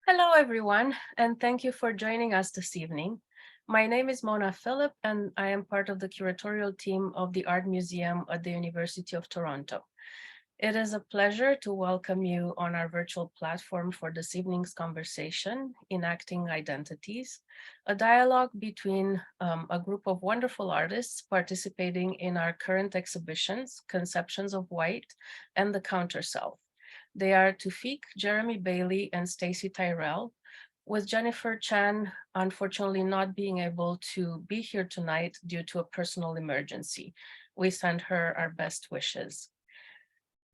Hello, everyone, and thank you for joining us this evening. My name is Mona Philip, and I am part of the curatorial team of the Art Museum at the University of Toronto. It is a pleasure to welcome you on our virtual platform for this evening's conversation, Enacting Identities, a dialogue between a group of wonderful artists participating in our current exhibitions, Conceptions of White and the Counter Self. They are Tufik, Jeremy Bailey, and Stacey Tyrell, with Jennifer Chan unfortunately not being able to be here tonight due to a personal emergency. We send her our best wishes.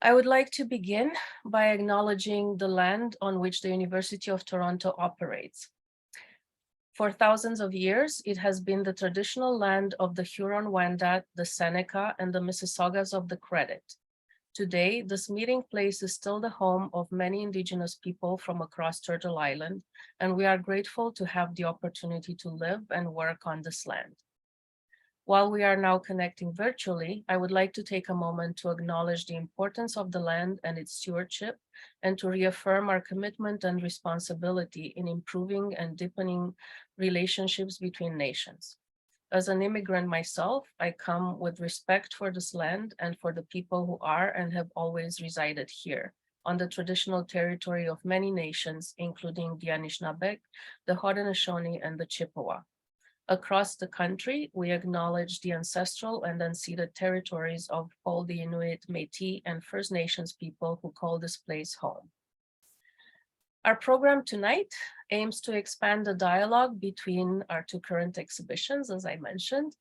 I would like to begin by acknowledging the land on which the University of Toronto operates. For thousands of years, it has been the traditional land of the Huron-Wendat, the Seneca, and the Mississaugas of the Credit. Today, this meeting place is still the home of many Indigenous people from across Turtle Island, and we are grateful to have the opportunity to live and work on this land. While we are now connecting virtually, I would like to take a moment to acknowledge the importance of the land and its stewardship, and to reaffirm our commitment and responsibility in improving and deepening relationships between nations. As an immigrant myself, I come with respect for this land and for the people who are and have always resided here on the traditional territory of many nations, including the Anishinaabe, the Haudenosaunee, and the Chippewa. Across the country, we acknowledge the ancestral and unceded territories of all the Inuit, Métis, and First Nations people who call this place home. Our program tonight aims to expand the dialogue between our two current exhibitions, as I mentioned,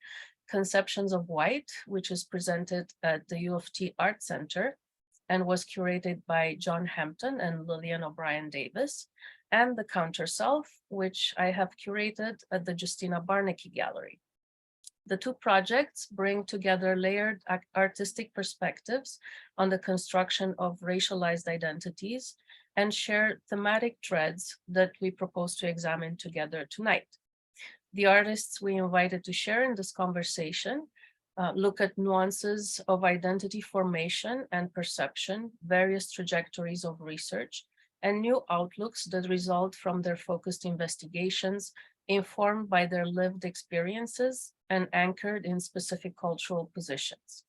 Conceptions of White, which is presented at the U of T Art Center and was curated by John Hampton and Lillian O'Brien Davis, and The Counter Self, which I have curated at the Justina Barneke Gallery. The two projects bring together layered artistic perspectives on the construction of racialized identities and share thematic threads that we propose to examine together tonight. The artists we invited to share in this conversation look at nuances of identity formation and perception, various trajectories of research, and new outlooks that result from their focused investigations, informed by their lived experiences and anchored in specific cultural positions.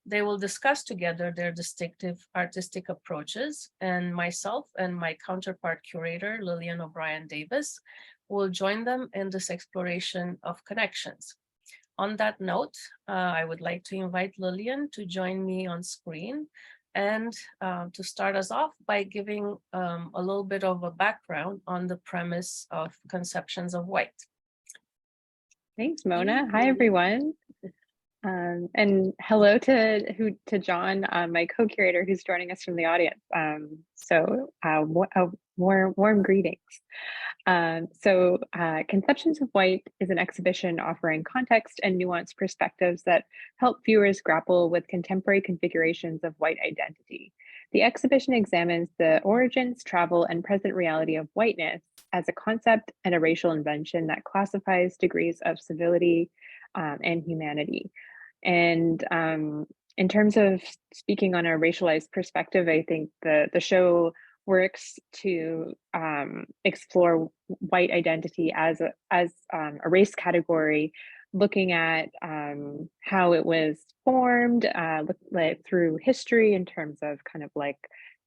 They will discuss together their distinctive artistic approaches, and myself and my counterpart curator, Lillian O'Brien Davis, will join them in this exploration of connections. On that note, I would like to invite Lillian to join me on screen and to start us off by giving a little bit of a background on the premise of Conceptions of White. Thanks, Mona. Hi, everyone. And hello to John, my co-curator, who's joining us from the audience. Warm greetings. Conceptions of White is an exhibition offering context and nuanced perspectives that help viewers grapple with contemporary configurations of white identity. The exhibition examines the origins, travel, and present reality of whiteness as a concept and a racial invention that classifies degrees of civility and humanity. And in terms of speaking on a racialized perspective, I think the show works to explore white identity as a race category, looking at how it was formed through history in terms of kind of like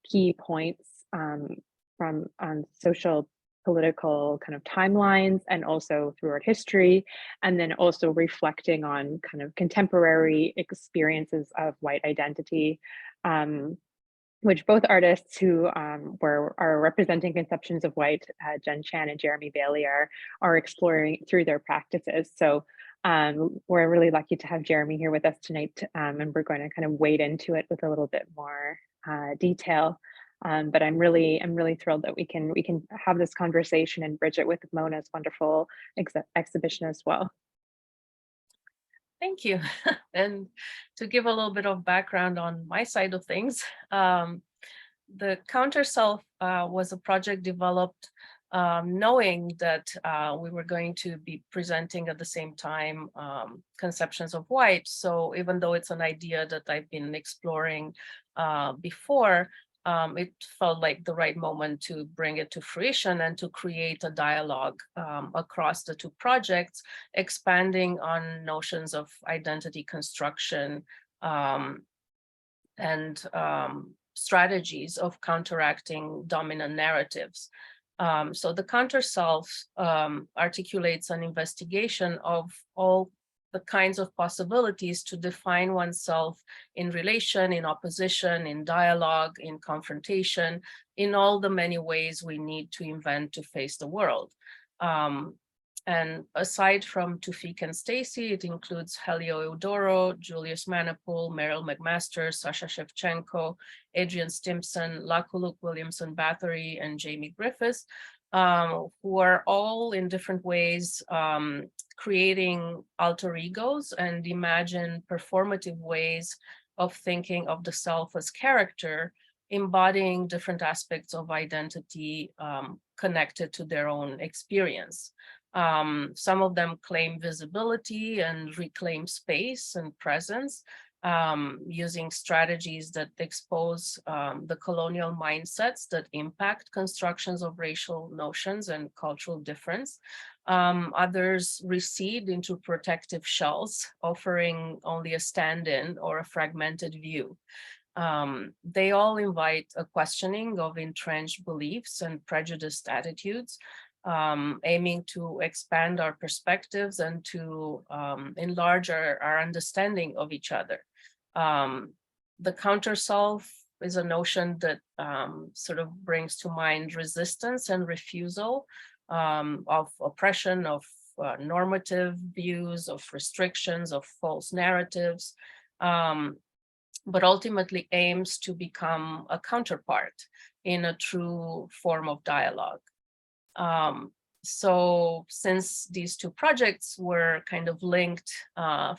key points from social political kind of timelines, and also through art history, and then also reflecting on kind of contemporary experiences of white identity, which both artists who are representing Conceptions of White, Jen Chan and Jeremy Bailey, are exploring through their practices. So we're really lucky to have Jeremy here with us tonight, and we're going to kind of wade into it with a little bit more detail. But I'm really thrilled that we can have this conversation and bridge it with Mona's wonderful exhibition as well. Thank you. And to give a little bit of background on my side of things, the Counter Self was a project developed knowing that we were going to be presenting at the same time Conceptions of White. So even though it's an idea that I've been exploring before, it felt like the right moment to bring it to fruition and to create a dialogue across the two projects, expanding on notions of identity construction and strategies of counteracting dominant narratives. So the counter self articulates an investigation of all the kinds of possibilities to define oneself in relation, in opposition, in dialogue, in confrontation, in all the many ways we need to invent to face the world. And aside from Tufik and Stacey, it includes Helio Eudoro, Julius Manapul, Meryl McMaster, Sasha Shevchenko, Adrian Stimson, Lakuluk Williamson Bathory, and Jamie Griffiths, who are all in different ways creating alter egos and imagine performative ways of thinking of the self as character, embodying different aspects of identity connected to their own experience. Some of them claim visibility and reclaim space and presence, using strategies that expose the colonial mindsets that impact constructions of racial notions and cultural difference. Others recede into protective shells, offering only a stand-in or a fragmented view. They all invite a questioning of entrenched beliefs and prejudiced attitudes, aiming to expand our perspectives and to enlarge our understanding of each other. The counter self is a notion that sort of brings to mind resistance and refusal of oppression, of normative views, of restrictions, of false narratives, but ultimately aims to become a counterpart in a true form of dialogue. So since these two projects were kind of linked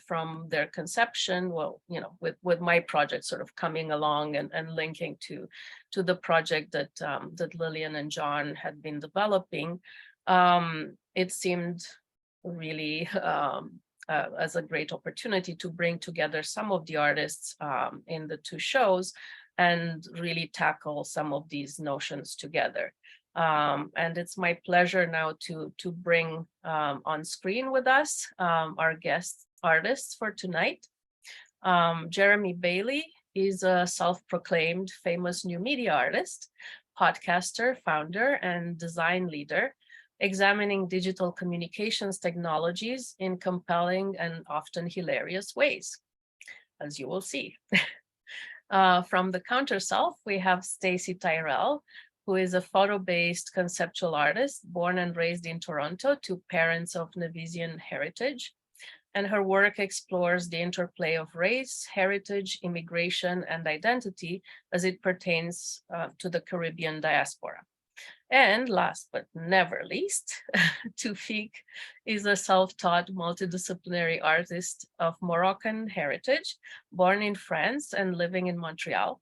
from their conception, well, you know, with my project sort of coming along and linking to the project that that Lillian and John had been developing, it seemed really as a great opportunity to bring together some of the artists in the two shows and really tackle some of these notions together. And it's my pleasure now to bring on screen with us our guest artists for tonight. Jeremy Bailey is a self-proclaimed famous new media artist, podcaster, founder, and design leader, examining digital communications technologies in compelling and often hilarious ways, as you will see. From the counter self, we have Stacey Tyrell, who is a photo-based conceptual artist born and raised in Toronto to parents of Nevisian heritage. And her work explores the interplay of race, heritage, immigration, and identity as it pertains to the Caribbean diaspora. And last but never least, Tufik is a self-taught multidisciplinary artist of Moroccan heritage, born in France and living in Montreal.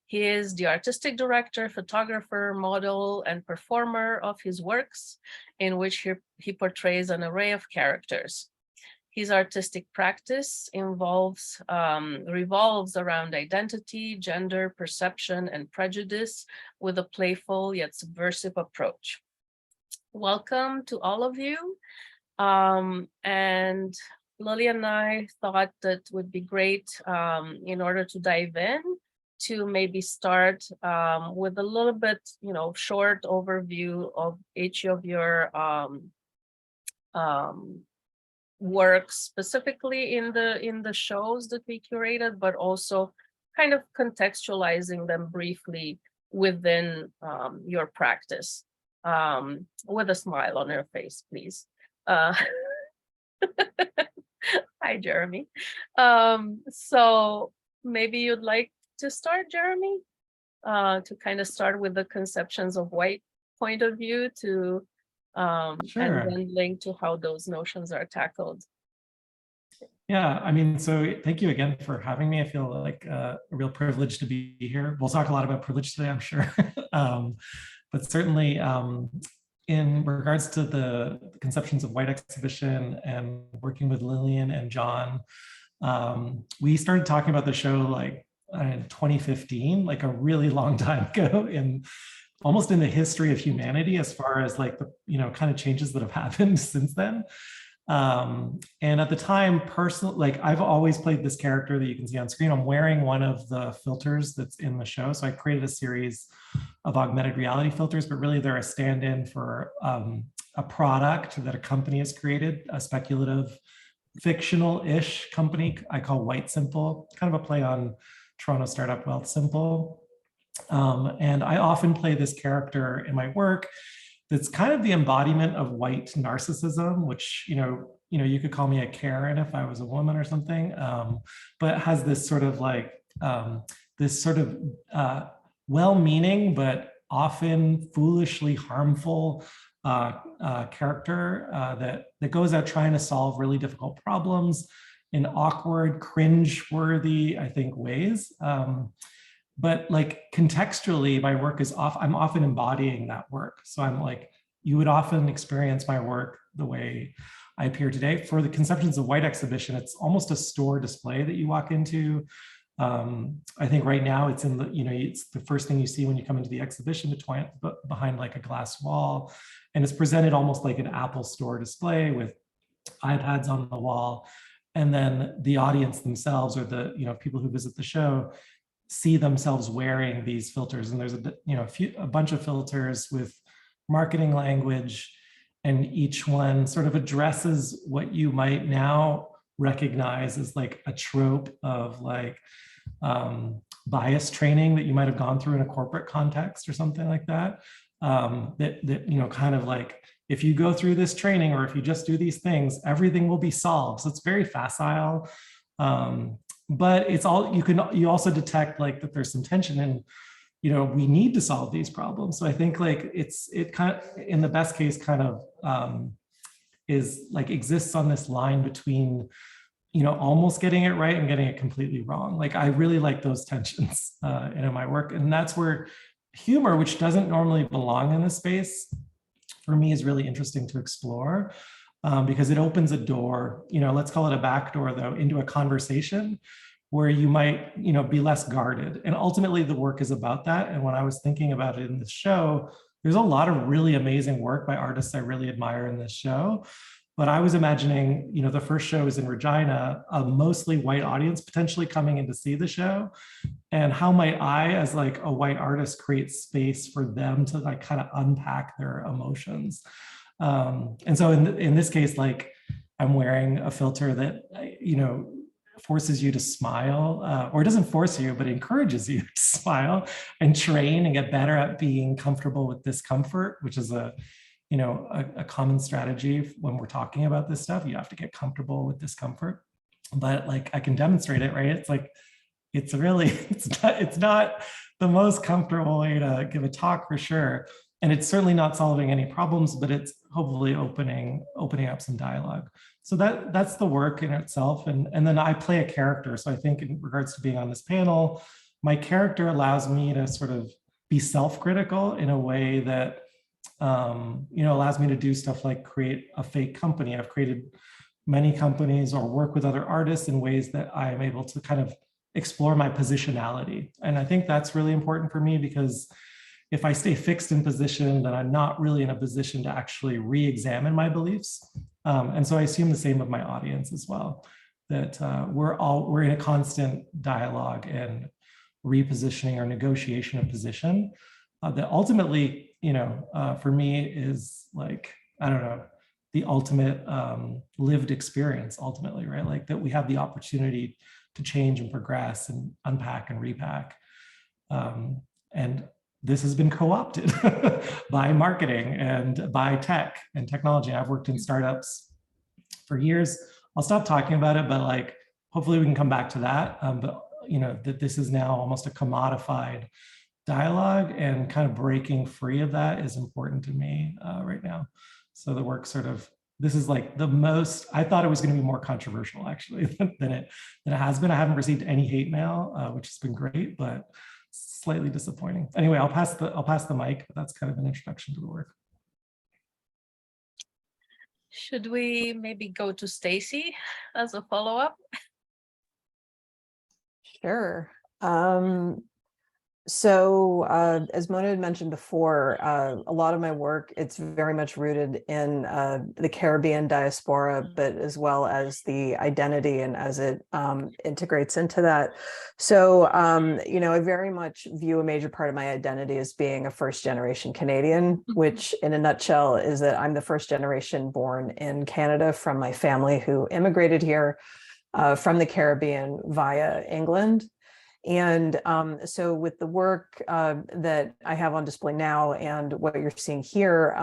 He is the artistic director, photographer, model, and performer of his works, in which he portrays an array of characters. His artistic practice revolves around identity, gender, perception, and prejudice with a playful yet subversive approach. Welcome to all of you. And Lily and I thought that would be great in order to dive in to maybe start with a little bit, short overview of each of your works specifically in the shows that we curated, but also kind of contextualizing them briefly within your practice, with a smile on your face, please. Hi, Jeremy. So maybe you'd like to start, Jeremy, to kind of start with the conceptions of white point of view to Sure. and then link to how those notions are tackled. Yeah, I mean, so thank you again for having me. I feel like a real privilege to be here. We'll talk a lot about privilege today, I'm sure. But certainly in regards to the conceptions of white exhibition and working with Lillian and John, we started talking about the show like 2015, like a really long time ago, almost in the history of humanity, as far as like the kind of changes that have happened since then. And at the time, personally, like I've always played this character that you can see on screen. I'm wearing one of the filters that's in the show. So I created a series of augmented reality filters, but really they're a stand-in for a product that a company has created, a speculative, fictional-ish company I call White Simple, kind of a play on Toronto startup Wealth Simple. And I often play this character in my work that's kind of the embodiment of white narcissism, which, you could call me a Karen if I was a woman or something, but has this sort of like, well-meaning, but often foolishly harmful character that goes out trying to solve really difficult problems in awkward, cringe-worthy, I think, ways. But like contextually, my work is I'm often embodying that work. So I'm like, you would often experience my work the way I appear today. For the Conceptions of White exhibition, it's almost a store display that you walk into. I think right now it's in the, it's the first thing you see when you come into the exhibition, behind like a glass wall. And it's presented almost like an Apple store display with iPads on the wall. And then the audience themselves, or the people who visit the show, see themselves wearing these filters. And there's a bunch of filters with marketing language, and each one sort of addresses what you might now recognize as like a trope of like bias training that you might have gone through in a corporate context or something like that. That kind of like, if you go through this training, or if you just do these things, everything will be solved. So it's very facile. But it's all, you also detect like that there's some tension, and we need to solve these problems. So I think like it kind of, in the best case, kind of is like exists on this line between almost getting it right and getting it completely wrong. Like I really like those tensions in my work, and that's where humor, which doesn't normally belong in this space, for me is really interesting to explore. Because it opens a door, let's call it a back door though, into a conversation where you might, be less guarded. And ultimately the work is about that. And when I was thinking about it in this show, there's a lot of really amazing work by artists I really admire in this show. But I was imagining, the first show is in Regina, a mostly white audience potentially coming in to see the show. And how might I, as like a white artist, create space for them to like kind of unpack their emotions? And so in this case, like I'm wearing a filter that, forces you to smile, or doesn't force you, but encourages you to smile and train and get better at being comfortable with discomfort, which is a common strategy when we're talking about this stuff. You have to get comfortable with discomfort, but like I can demonstrate it, right? It's like, it's not the most comfortable way to give a talk for sure. And it's certainly not solving any problems, but it's hopefully opening up some dialogue. So that's the work in itself. And then I play a character. So I think in regards to being on this panel, my character allows me to sort of be self-critical in a way that allows me to do stuff like create a fake company. I've created many companies or work with other artists in ways that I am able to kind of explore my positionality. And I think that's really important for me, because if I stay fixed in position, then I'm not really in a position to actually re-examine my beliefs. And so I assume the same of my audience as well, that we're in a constant dialogue and repositioning or negotiation of position that ultimately, for me is like, I don't know, the ultimate lived experience ultimately, right? Like that we have the opportunity to change and progress and unpack and repack. And this has been co-opted by marketing and by tech and technology. I've worked in startups for years. I'll stop talking about it, but like, hopefully we can come back to that. But that this is now almost a commodified dialogue, and kind of breaking free of that is important to me right now. So the work sort of, this is like the most, I thought it was going to be more controversial actually than it has been. I haven't received any hate mail, which has been great, but slightly disappointing. Anyway, I'll pass the mic, but that's kind of an introduction to the work. Should we maybe go to Stacey as a follow-up? Sure. As Mona had mentioned before, a lot of my work, it's very much rooted in the Caribbean diaspora, but as well as the identity and as it integrates into that. I very much view a major part of my identity as being a first generation Canadian, which in a nutshell is that I'm the first generation born in Canada from my family who immigrated here from the Caribbean via England. And so with the work that I have on display now and what you're seeing here,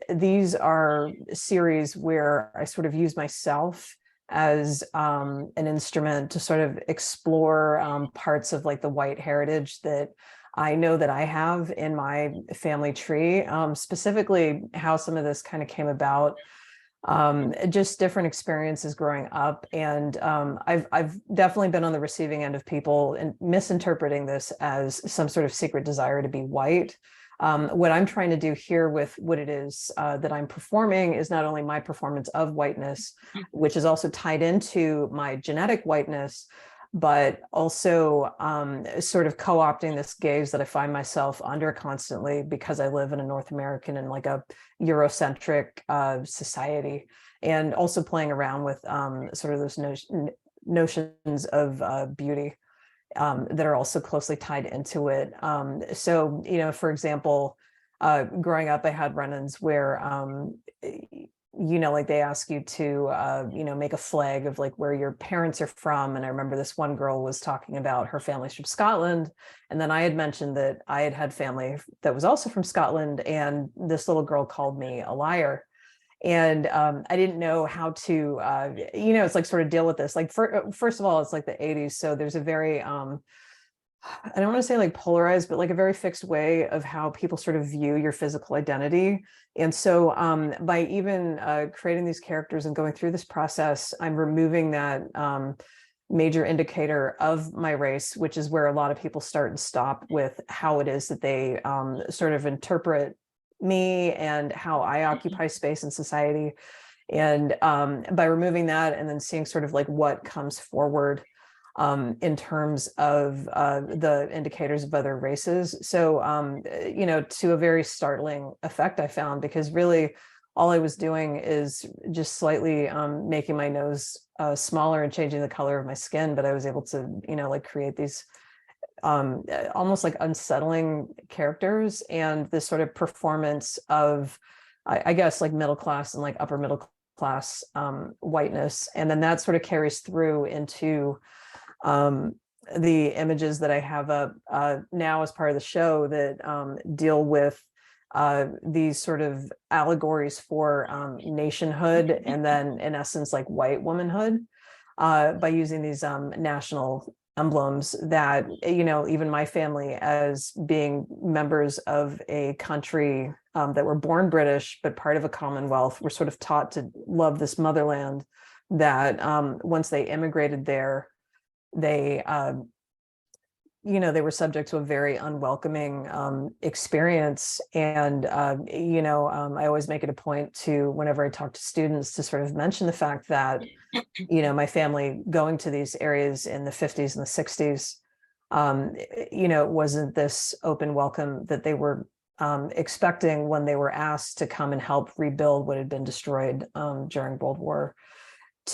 these are a series where I sort of use myself as an instrument to sort of explore parts of like the white heritage that I know that I have in my family tree, specifically how some of this kind of came about. Just different experiences growing up. And I've definitely been on the receiving end of people and misinterpreting this as some sort of secret desire to be white. What I'm trying to do here with what it is that I'm performing is not only my performance of whiteness, which is also tied into my genetic whiteness, but also sort of co-opting this gaze that I find myself under constantly because I live in a North American and like a Eurocentric society, and also playing around with sort of those notions of beauty that are also closely tied into it. For example, growing up, I had run-ins where like they ask you to, make a flag of like where your parents are from. And I remember this one girl was talking about her family's from Scotland. And then I had mentioned that I had family that was also from Scotland. And this little girl called me a liar. And I didn't know how to, it's like sort of deal with this. Like, first of all, it's like the 80s. So there's a very, I don't want to say like polarized, but like a very fixed way of how people sort of view your physical identity. And so by even creating these characters and going through this process, I'm removing that major indicator of my race, which is where a lot of people start and stop with how it is that they sort of interpret me and how I occupy space in society. And by removing that and then seeing sort of like what comes forward in terms of the indicators of other races. So, to a very startling effect, I found, because really all I was doing is just slightly making my nose smaller and changing the color of my skin. But I was able to, create these almost like unsettling characters and this sort of performance of, I guess, like middle class and like upper middle class whiteness. And then that sort of carries through into the images that I have up now as part of the show that deal with these sort of allegories for nationhood and then in essence like white womanhood by using these national emblems that even my family, as being members of a country that were born British but part of a Commonwealth, were sort of taught to love this motherland, that once they immigrated there, they they were subject to a very unwelcoming experience. And I always make it a point to, whenever I talk to students, to sort of mention the fact that my family going to these areas in the 50s and the 60s, it wasn't this open welcome that they were expecting when they were asked to come and help rebuild what had been destroyed during World War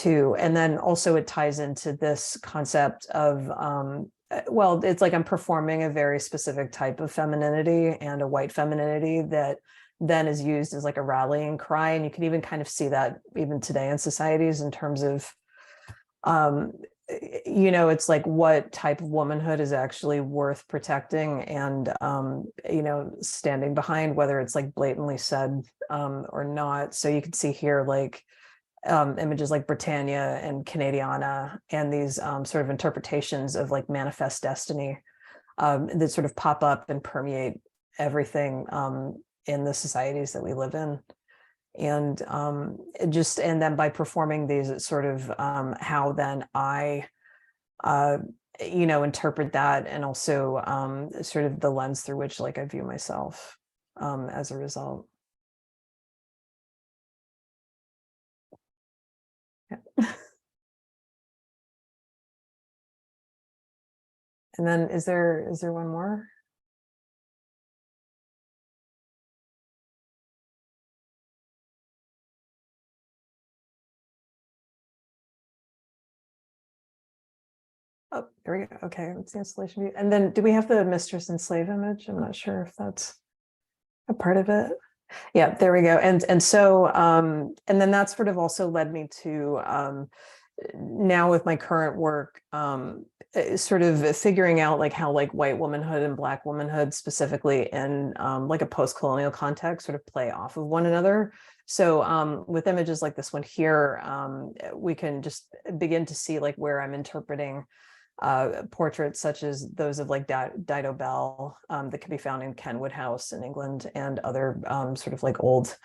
II. And then also it ties into this concept of, it's like I'm performing a very specific type of femininity and a white femininity that then is used as like a rallying cry. And you can even kind of see that even today in societies in terms of, it's like what type of womanhood is actually worth protecting and, standing behind, whether it's like blatantly said or not. So you can see here, like, images like Britannia and Canadiana and these sort of interpretations of like manifest destiny that sort of pop up and permeate everything in the societies that we live in. And and then by performing these, it's sort of how then I interpret that, and also sort of the lens through which like I view myself as a result. And then is there one more? Oh, there we go. Okay, it's the installation view. And then do we have the mistress and slave image? I'm not sure if that's a part of it. Yeah, there we go. And so and then that sort of also led me to now with my current work, sort of figuring out like how like white womanhood and Black womanhood specifically in like a post-colonial context sort of play off of one another. So with images like this one here, we can just begin to see like where I'm interpreting portraits such as those of like Dido Bell that can be found in Kenwood House in England and other sort of like old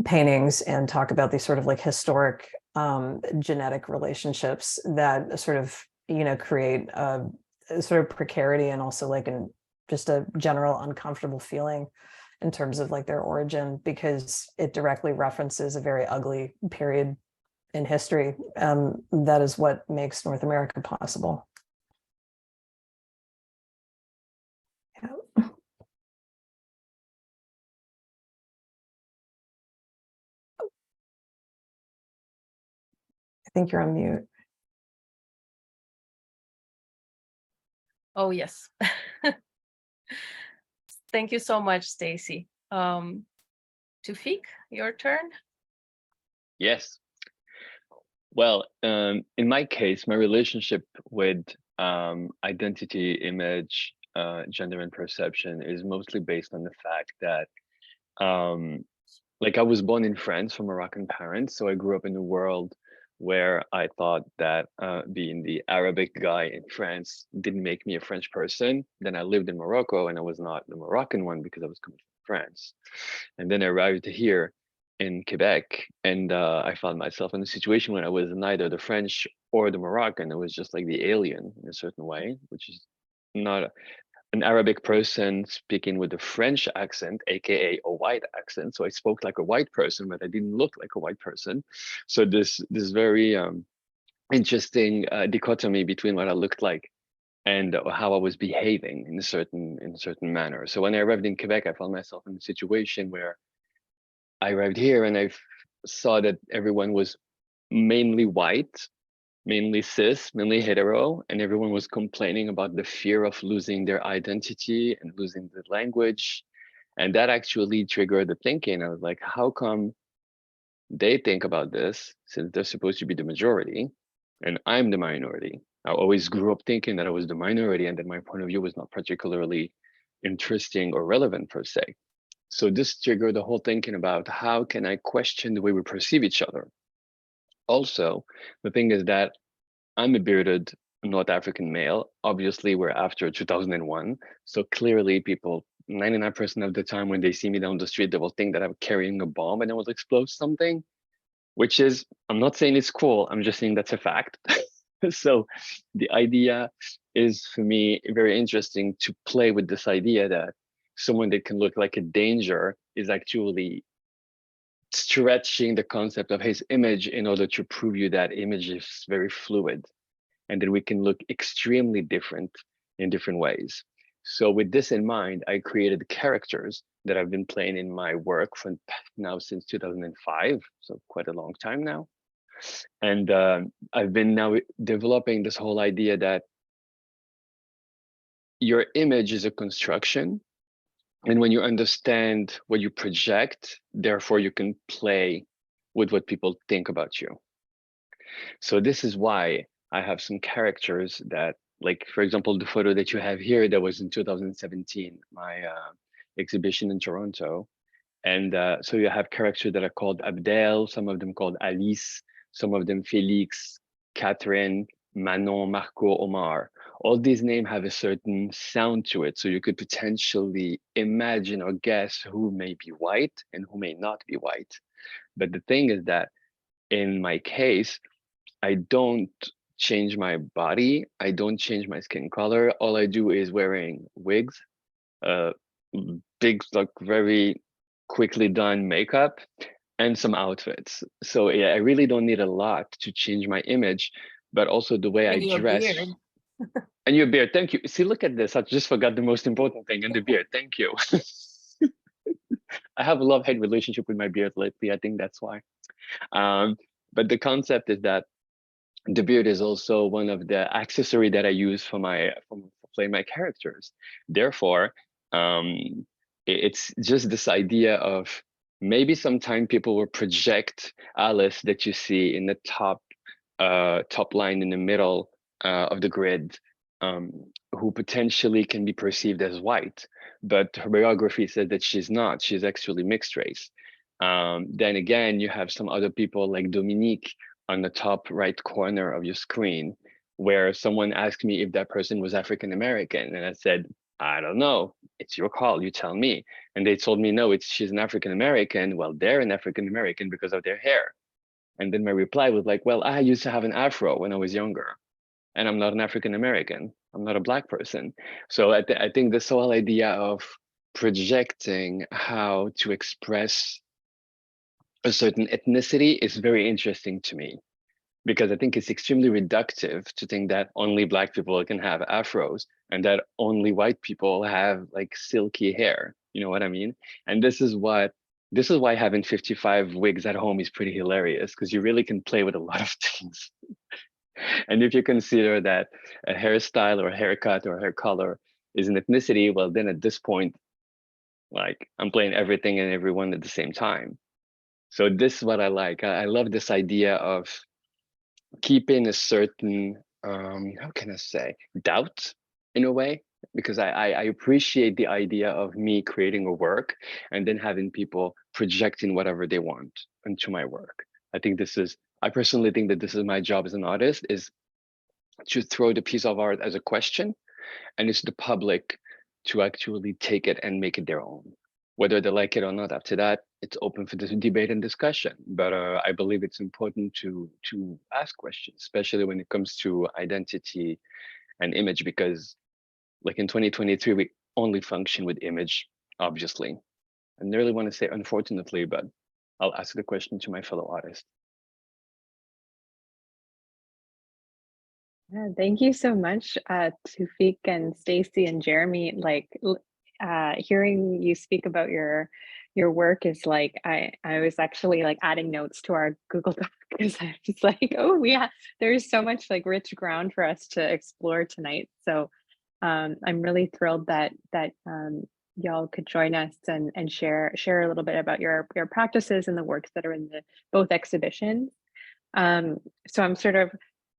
paintings, and talk about these sort of like historic genetic relationships that sort of, you know, create a sort of precarity and also like just a general uncomfortable feeling in terms of like their origin, because it directly references a very ugly period in history. That is what makes North America possible. Yeah. I think you're on mute. Oh, yes. Thank you so much, Stacey. Tufik, your turn. Yes. Well, in my case, my relationship with identity, image, gender, and perception is mostly based on the fact that, like, I was born in France from Moroccan parents, so I grew up in a world where I thought that being the Arabic guy in France didn't make me a French person. Then I lived in Morocco, and I was not the Moroccan one because I was coming from France. And then I arrived here in Quebec, and I found myself in a situation where I was neither the French or the Moroccan. I was just like the alien in a certain way, which is not an Arabic person speaking with a French accent, aka a white accent. So I spoke like a white person, but I didn't look like a white person. So this very interesting dichotomy between what I looked like and how I was behaving in a certain manner. So when I arrived in Quebec, I found myself in a situation where I arrived here and I saw that everyone was mainly white, mainly cis, mainly hetero, and everyone was complaining about the fear of losing their identity and losing the language. And that actually triggered the thinking. I was like, how come they think about this since they're supposed to be the majority and I'm the minority? I always grew up thinking that I was the minority and that my point of view was not particularly interesting or relevant per se. So this triggered the whole thinking about how can I question the way we perceive each other? Also, the thing is that I'm a bearded North African male. Obviously, we're after 2001. So clearly people, 99% of the time when they see me down the street, they will think that I'm carrying a bomb and I will explode something, which is, I'm not saying it's cool. I'm just saying that's a fact. So the idea is for me very interesting to play with this idea that someone that can look like a danger is actually stretching the concept of his image in order to prove you that image is very fluid and that we can look extremely different in different ways. So with this in mind, I created characters that I've been playing in my work for now since 2005, so quite a long time now. And I've been now developing this whole idea that your image is a construction. And when you understand what you project, therefore you can play with what people think about you. So this is why I have some characters that, like, for example, the photo that you have here, that was in 2017, my exhibition in Toronto. And so you have characters that are called Abdel, some of them called Alice, some of them Felix, Catherine, Manon, Marco, Omar. All these names have a certain sound to it. So you could potentially imagine or guess who may be white and who may not be white. But the thing is that in my case, I don't change my body. I don't change my skin color. All I do is wearing wigs, big, like very quickly done makeup and some outfits. So yeah, I really don't need a lot to change my image, but also the way I Maybe a dress. beard. And your beard, thank you. See, look at this. I just forgot the most important thing, and the beard, thank you. I have a love-hate relationship with my beard lately. I think that's why. Um, but the concept is that the beard is also one of the accessory that I use for for playing my characters. Therefore, it's just this idea of maybe sometime people will project Alice that you see in the top line in the middle of the grid, who potentially can be perceived as white, but her biography said that she's not. She's actually mixed race. Then again, you have some other people like Dominique on the top right corner of your screen, where someone asked me if that person was African American, and I said, I don't know. It's your call. You tell me. And they told me, no, she's an African American. Well, they're an African American because of their hair. And then my reply was like, well, I used to have an afro when I was younger, and I'm not an African American. I'm not a Black person. So I think this whole idea of projecting how to express a certain ethnicity is very interesting to me, because I think it's extremely reductive to think that only Black people can have afros and that only white people have like silky hair. You know what I mean? And this is why having 55 wigs at home is pretty hilarious, because you really can play with a lot of things. And if you consider that a hairstyle or a haircut or hair color is an ethnicity, well, then at this point, like I'm playing everything and everyone at the same time. So this is what I like. I love this idea of keeping a certain, how can I say, doubt in a way, because I appreciate the idea of me creating a work and then having people projecting whatever they want into my work. I personally think that this is my job as an artist, is to throw the piece of art as a question, and it's the public to actually take it and make it their own. Whether they like it or not, after that, it's open for this debate and discussion. But I believe it's important to ask questions, especially when it comes to identity and image, because like in 2023, we only function with image, obviously. I really want to say unfortunately, but I'll ask the question to my fellow artists. Yeah, thank you so much, Tufik and Stacey and Jeremy. Hearing you speak about your work is like, I was actually like adding notes to our Google Doc, because I was like, oh yeah, there's so much like rich ground for us to explore tonight. So I'm really thrilled that y'all could join us and share a little bit about your practices and the works that are in both exhibitions. So I'm sort of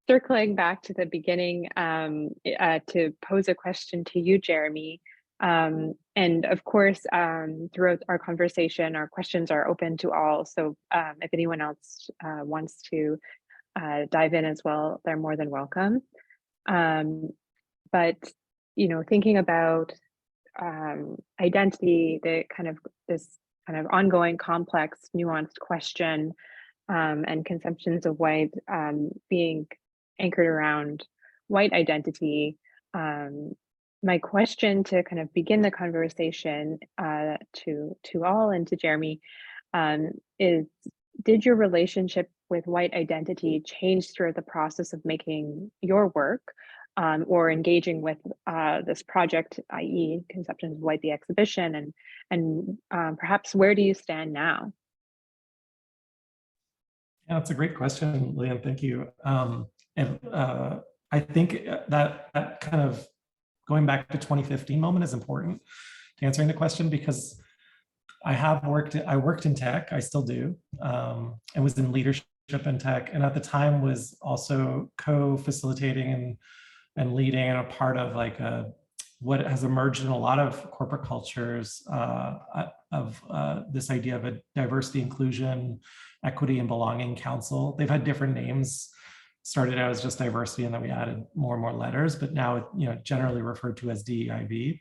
circling back to the beginning to pose a question to you, Jeremy. And of course, throughout our conversation, our questions are open to all. So if anyone else wants to dive in as well, they're more than welcome. But, you know, thinking about identity, this kind of ongoing, complex, nuanced question, and conceptions of white being anchored around white identity. My question to kind of begin the conversation to all and to Jeremy is, did your relationship with white identity change throughout the process of making your work or engaging with this project, i.e. Conceptions of White, the exhibition, and perhaps where do you stand now? Yeah, that's a great question, Liam. Thank you. And I think that kind of going back to 2015 moment is important to answering the question, because I worked in tech, I still do, and was in leadership in tech, and at the time was also co-facilitating and leading and a part of like what has emerged in a lot of corporate cultures of this idea of a diversity, inclusion, equity, and belonging council. They've had different names. Started out as just diversity, and then we added more and more letters, but now generally referred to as DEIB.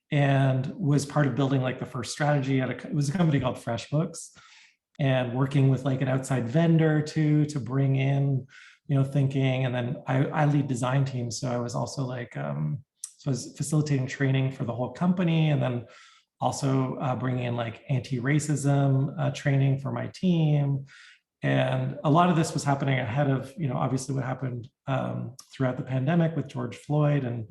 And was part of building like the first strategy at it was a company called FreshBooks, and working with like an outside vendor to bring in thinking. And then I lead design teams, so I was also like so I was facilitating training for the whole company, and then also bringing in like anti-racism training for my team, And a lot of this was happening ahead of, obviously what happened throughout the pandemic with George Floyd and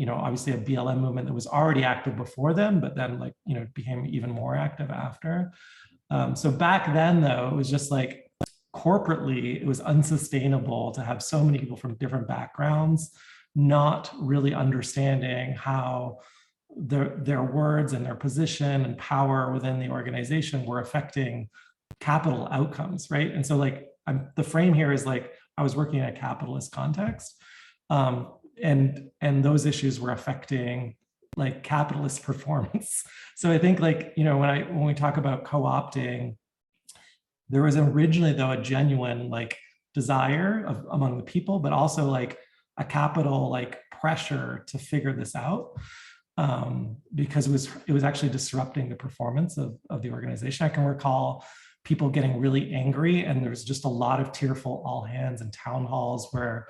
obviously a BLM movement that was already active before then, but then became even more active after. So back then, though, it was just like corporately, it was unsustainable to have so many people from different backgrounds not really understanding how their words and their position and power within the organization were affecting capital outcomes, right? And so the frame here is like I was working in a capitalist context, and those issues were affecting like capitalist performance. So I think when we talk about co-opting, there was originally though a genuine desire among the people, but also a capital pressure to figure this out, because it was actually disrupting the performance of the organization. I can recall people getting really angry, and there's just a lot of tearful all hands and town halls where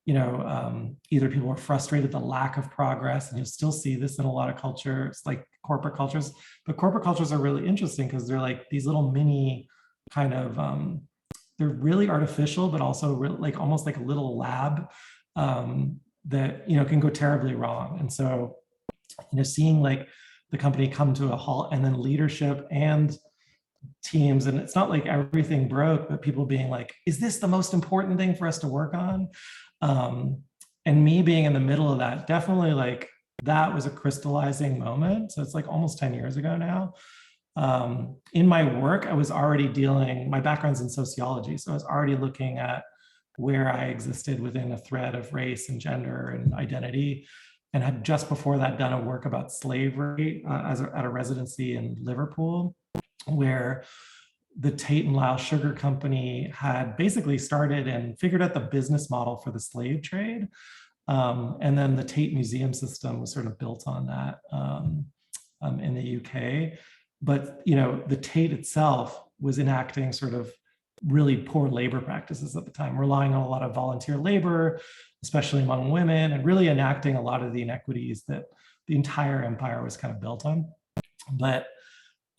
either people were frustrated at the lack of progress, and you'll still see this in a lot of cultures, like corporate cultures. But corporate cultures are really interesting because they're like these little mini kind of they're really artificial, but also almost like a little lab that can go terribly wrong. And so seeing the company come to a halt, and then leadership and teams, and it's not like everything broke, but people being like, is this the most important thing for us to work on? And me being in the middle of that, definitely that was a crystallizing moment. So it's almost 10 years ago now. In my work, I was already my background's in sociology, so I was already looking at where I existed within a thread of race and gender and identity, and had just before that done a work about slavery at a residency in Liverpool, where the Tate and Lyle Sugar Company had basically started and figured out the business model for the slave trade. And then the Tate Museum system was sort of built on that in the UK. But the Tate itself was enacting sort of really poor labor practices at the time, relying on a lot of volunteer labor, especially among women, and really enacting a lot of the inequities that the entire empire was kind of built on. But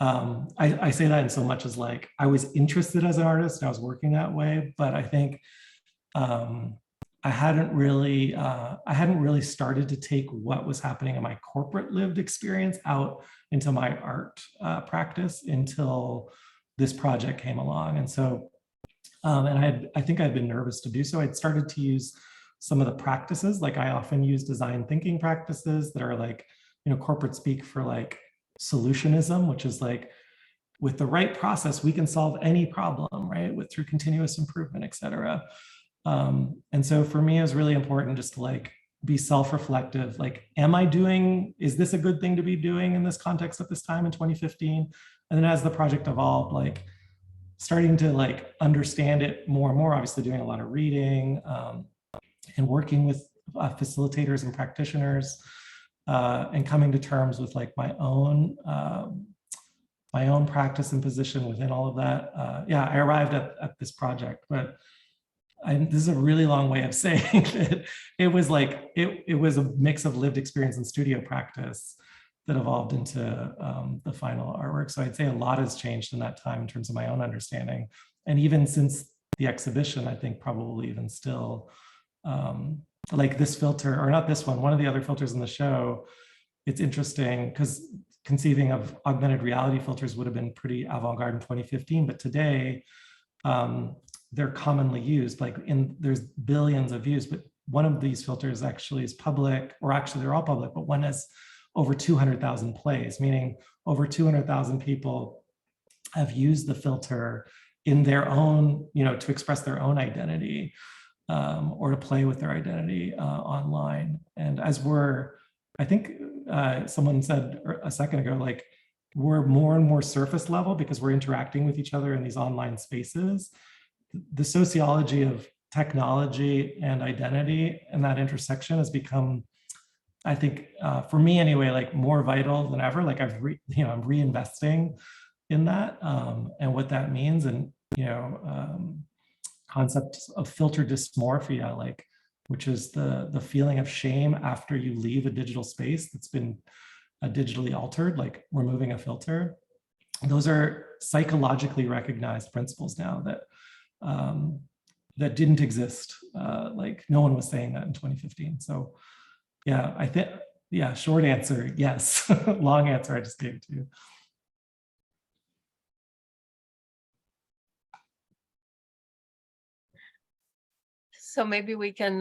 I say that in so much as I was interested as an artist, I was working that way, but I think I hadn't really started to take what was happening in my corporate lived experience out into my art practice until this project came along. And so, and I think I'd been nervous to do so. I'd started to use some of the practices, I often use design thinking practices that are corporate speak for solutionism, which is with the right process, we can solve any problem, right? Through continuous improvement, et cetera. And so for me, it was really important just to be self-reflective. Is this a good thing to be doing in this context at this time in 2015? And then as the project evolved, starting to understand it more and more, obviously doing a lot of reading and working with facilitators and practitioners, and coming to terms with my own practice and position within all of that. I arrived at this project, but this is a really long way of saying that it was it was a mix of lived experience and studio practice that evolved into the final artwork. So I'd say a lot has changed in that time in terms of my own understanding. And even since the exhibition, I think probably even still, this filter, or not this one of the other filters in the show, it's interesting because conceiving of augmented reality filters would have been pretty avant-garde in 2015, but today they're commonly used. There's billions of views, but one of these filters actually is public, or actually they're all public, but one has over 200,000 plays, meaning over 200,000 people have used the filter in their own, to express their own identity, or to play with their identity online. And I think someone said a second ago, we're more and more surface level because we're interacting with each other in these online spaces. The sociology of technology and identity and that intersection has become, I think, for me anyway, more vital than ever. I'm reinvesting in that and what that means, and concepts of filter dysmorphia, which is the feeling of shame after you leave a digital space that's been digitally altered, removing a filter. those are psychologically recognized principles now that that didn't exist. Like no one was saying that in 2015. So yeah, I think, yeah, short answer, yes. Long answer I just gave to you. So maybe we can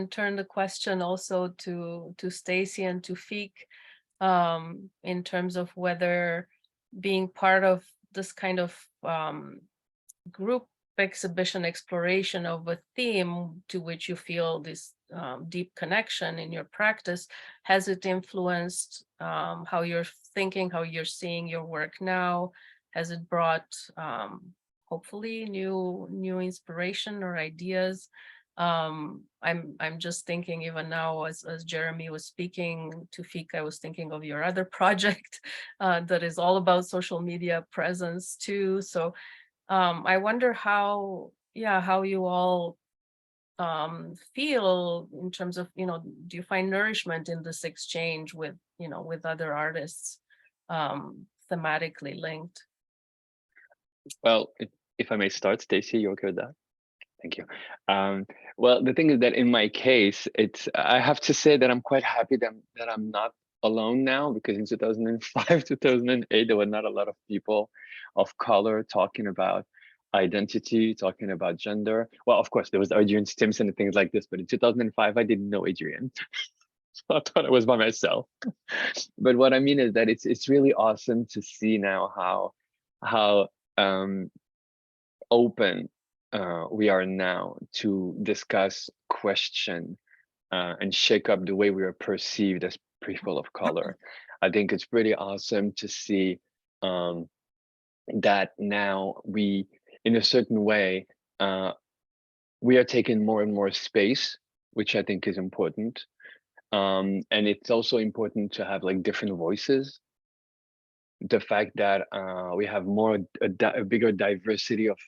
turn the question also to Stacey and to Fiek, in terms of whether being part of this kind of group exhibition exploration of a theme to which you feel this deep connection in your practice, has it influenced how you're thinking, how you're seeing your work now? Has it brought hopefully new inspiration or ideas? I'm just thinking even now as Jeremy was speaking to Fiek, I was thinking of your other project that is all about social media presence too. So I wonder how you all feel in terms of, do you find nourishment in this exchange with, with other artists, thematically linked? Well, if I may start, Stacey, you okay with that? Thank you. Well, the thing is that in my case, I have to say that I'm quite happy that I'm not alone now, because in 2005, 2008, there were not a lot of people of color talking about identity, talking about gender. Well, of course, there was Adrian Stimson and things like this, but in 2005, I didn't know Adrian. So I thought I was by myself. But what I mean is that it's really awesome to see now how open we are now to discuss, question, and shake up the way we are perceived as people of color. I think it's pretty awesome to see that now we, in a certain way, we are taking more and more space, which I think is important. And it's also important to have like different voices. The fact that we have a bigger diversity of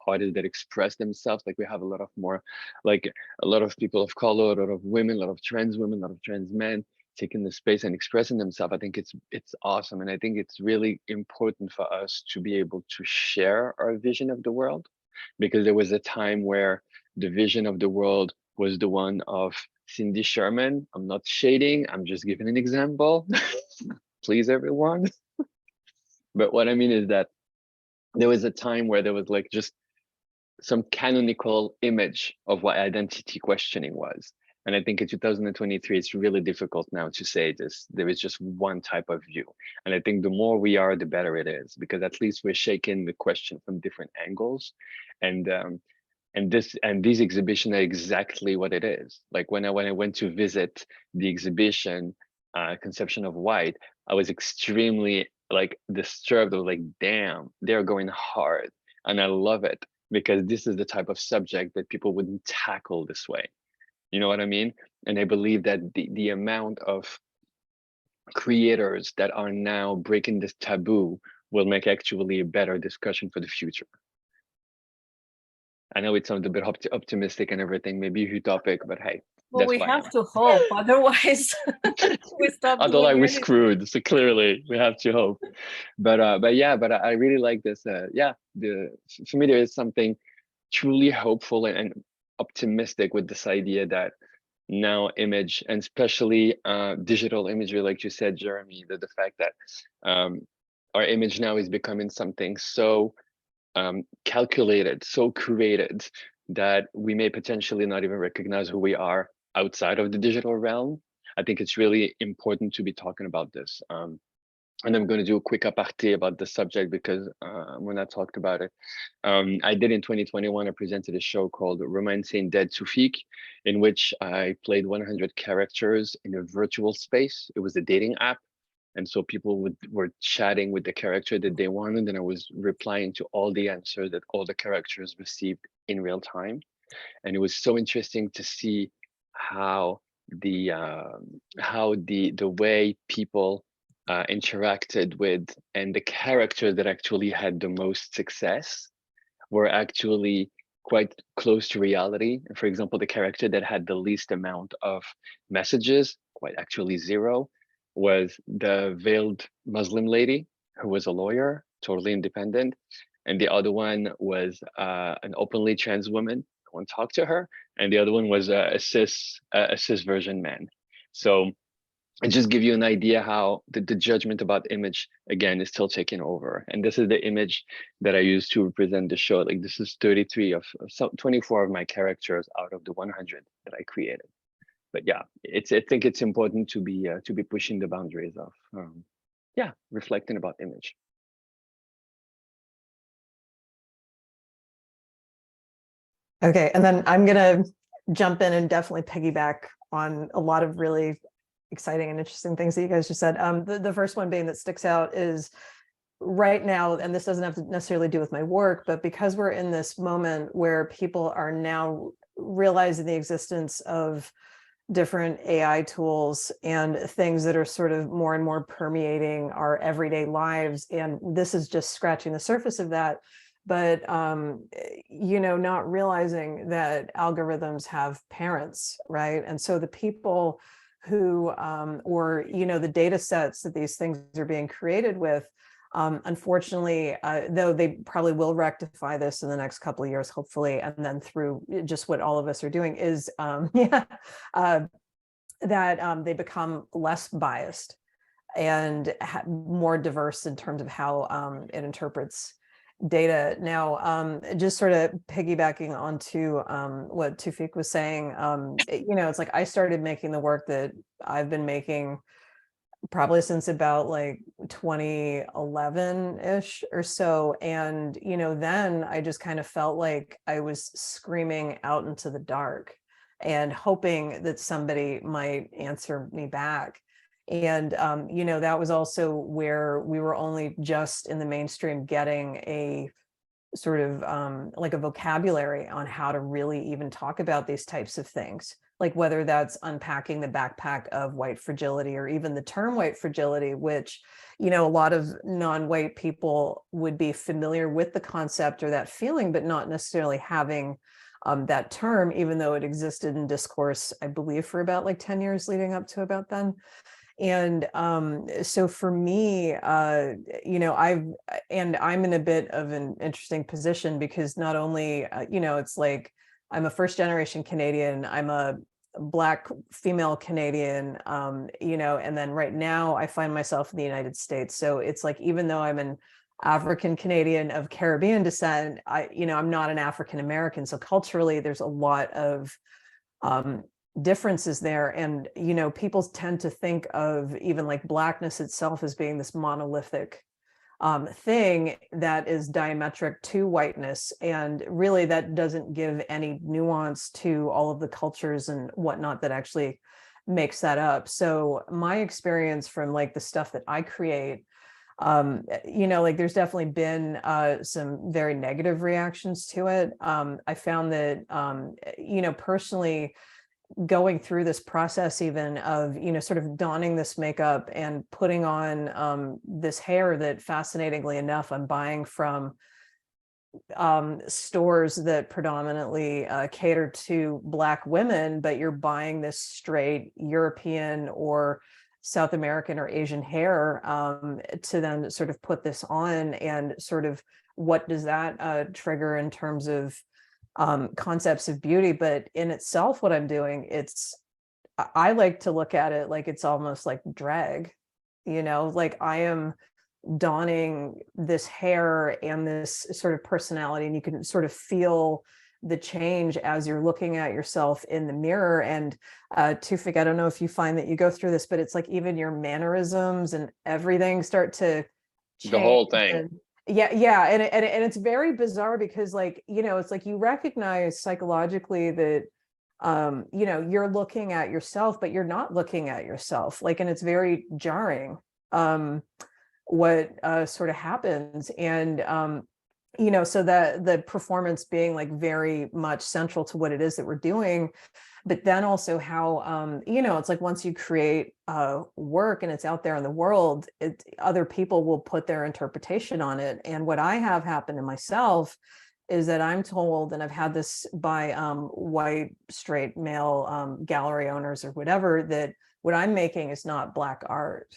artists that express themselves. Like we have a lot of more, like a lot of people of color, a lot of women, a lot of trans women, a lot of trans men taking the space and expressing themselves. I think it's awesome, and I think it's really important for us to be able to share our vision of the world, because there was a time where the vision of the world was the one of Cindy Sherman. I'm not shading, I'm just giving an example. Please, everyone. But what I mean is that there was a time where there was like just some canonical image of what identity questioning was. And I think in 2023, it's really difficult now to say this. There is just one type of view. And I think the more we are, the better it is, because at least we're shaking the question from different angles. And these exhibitions are exactly what it is. Like when I went to visit the exhibition, Conception of White, I was extremely like disturbed. I was like, damn, they're going hard. And I love it, because this is the type of subject that people wouldn't tackle this way. You know what I mean? And I believe that the amount of creators that are now breaking this taboo will make actually a better discussion for the future. I know it sounds a bit optimistic and everything, maybe utopic, but hey, Well, that's we why I am. have to hope, otherwise we stop Otherwise, doing we're anything. screwed. So clearly, we have to hope. But I really like this. For me, there is something truly hopeful and optimistic with this idea that now image, and especially digital imagery, like you said, Jeremy, the fact that our image now is becoming something so calculated, so created, that we may potentially not even recognize who we are outside of the digital realm. I think it's really important to be talking about this. And I'm going to do a quick aparté about the subject, because when I talked about it, I did in 2021, I presented a show called Romancing Dead to Fiek, in which I played 100 characters in a virtual space. It was a dating app. And so people were chatting with the character that they wanted, and I was replying to all the answers that all the characters received in real time. And it was so interesting to see how the way people interacted with, and the character that actually had the most success were actually quite close to reality. For example, the character that had the least amount of messages, quite actually zero, was the veiled Muslim lady. who was a lawyer, totally independent. And the other one was an openly trans woman. I won't talk to her. And the other one was a cis version man. So it just give you an idea how the judgment about image again is still taking over. And this is the image that I use to represent the show. Like this is 33 of 24 of my characters out of the 100 that I created. But yeah, I think it's important to be pushing the boundaries of yeah, reflecting about image. Okay, and then I'm gonna jump in and definitely piggyback on a lot of really exciting and interesting things that you guys just said. The first one being that sticks out is right now, and this doesn't have to necessarily do with my work, but because we're in this moment where people are now realizing the existence of different AI tools and things that are sort of more and more permeating our everyday lives. And this is just scratching the surface of that. But, you know, not realizing that algorithms have parents, right? And so the people who, or, you know, the data sets that these things are being created with, unfortunately, though they probably will rectify this in the next couple of years, hopefully, and then through just what all of us are doing is, that they become less biased and more diverse in terms of how it interprets data. Now, just sort of piggybacking onto what Tufik was saying, you know, it's like I started making the work that I've been making probably since about like 2011-ish or so. And, you know, then I just kind of felt like I was screaming out into the dark and hoping that somebody might answer me back. And, you know, that was also where we were only just in the mainstream getting a sort of like a vocabulary on how to really even talk about these types of things, like whether that's unpacking the backpack of white fragility or even the term white fragility, which, you know, a lot of non-white people would be familiar with the concept or that feeling, but not necessarily having that term, even though it existed in discourse, I believe, for about like 10 years leading up to about then. And so for me, you know, I'm in a bit of an interesting position because not only, you know, it's like I'm a first generation Canadian, I'm a Black female Canadian, you know, and then right now I find myself in the United States. So it's like, even though I'm an African Canadian of Caribbean descent, you know, I'm not an African American. So culturally, there's a lot of differences there. And, you know, people tend to think of even like Blackness itself as being this monolithic thing that is diametric to whiteness. And really that doesn't give any nuance to all of the cultures and whatnot that actually makes that up. So my experience from like the stuff that I create, you know, like there's definitely been some very negative reactions to it. I found that, you know, personally, going through this process even of, you know, sort of donning this makeup and putting on this hair that fascinatingly enough, I'm buying from stores that predominantly cater to Black women, but you're buying this straight European or South American or Asian hair to then sort of put this on, and sort of what does that trigger in terms of concepts of beauty. But in itself, what I'm doing, I like to look at it like it's almost like drag, you know, like I am donning this hair and this sort of personality, and you can sort of feel the change as you're looking at yourself in the mirror. And Tufik, I don't know if you find that you go through this, but it's like even your mannerisms and everything start to change. The whole thing. Yeah. And it's very bizarre because, like, you know, it's like you recognize psychologically that, you know, you're looking at yourself, but you're not looking at yourself. Like, and it's very jarring what sort of happens. And, you know, so that the performance being like very much central to what it is that we're doing. But then also how, you know, it's like once you create work and it's out there in the world, other people will put their interpretation on it. And what I have happened to myself is that I'm told, and I've had this by white, straight, male gallery owners or whatever, that what I'm making is not Black art.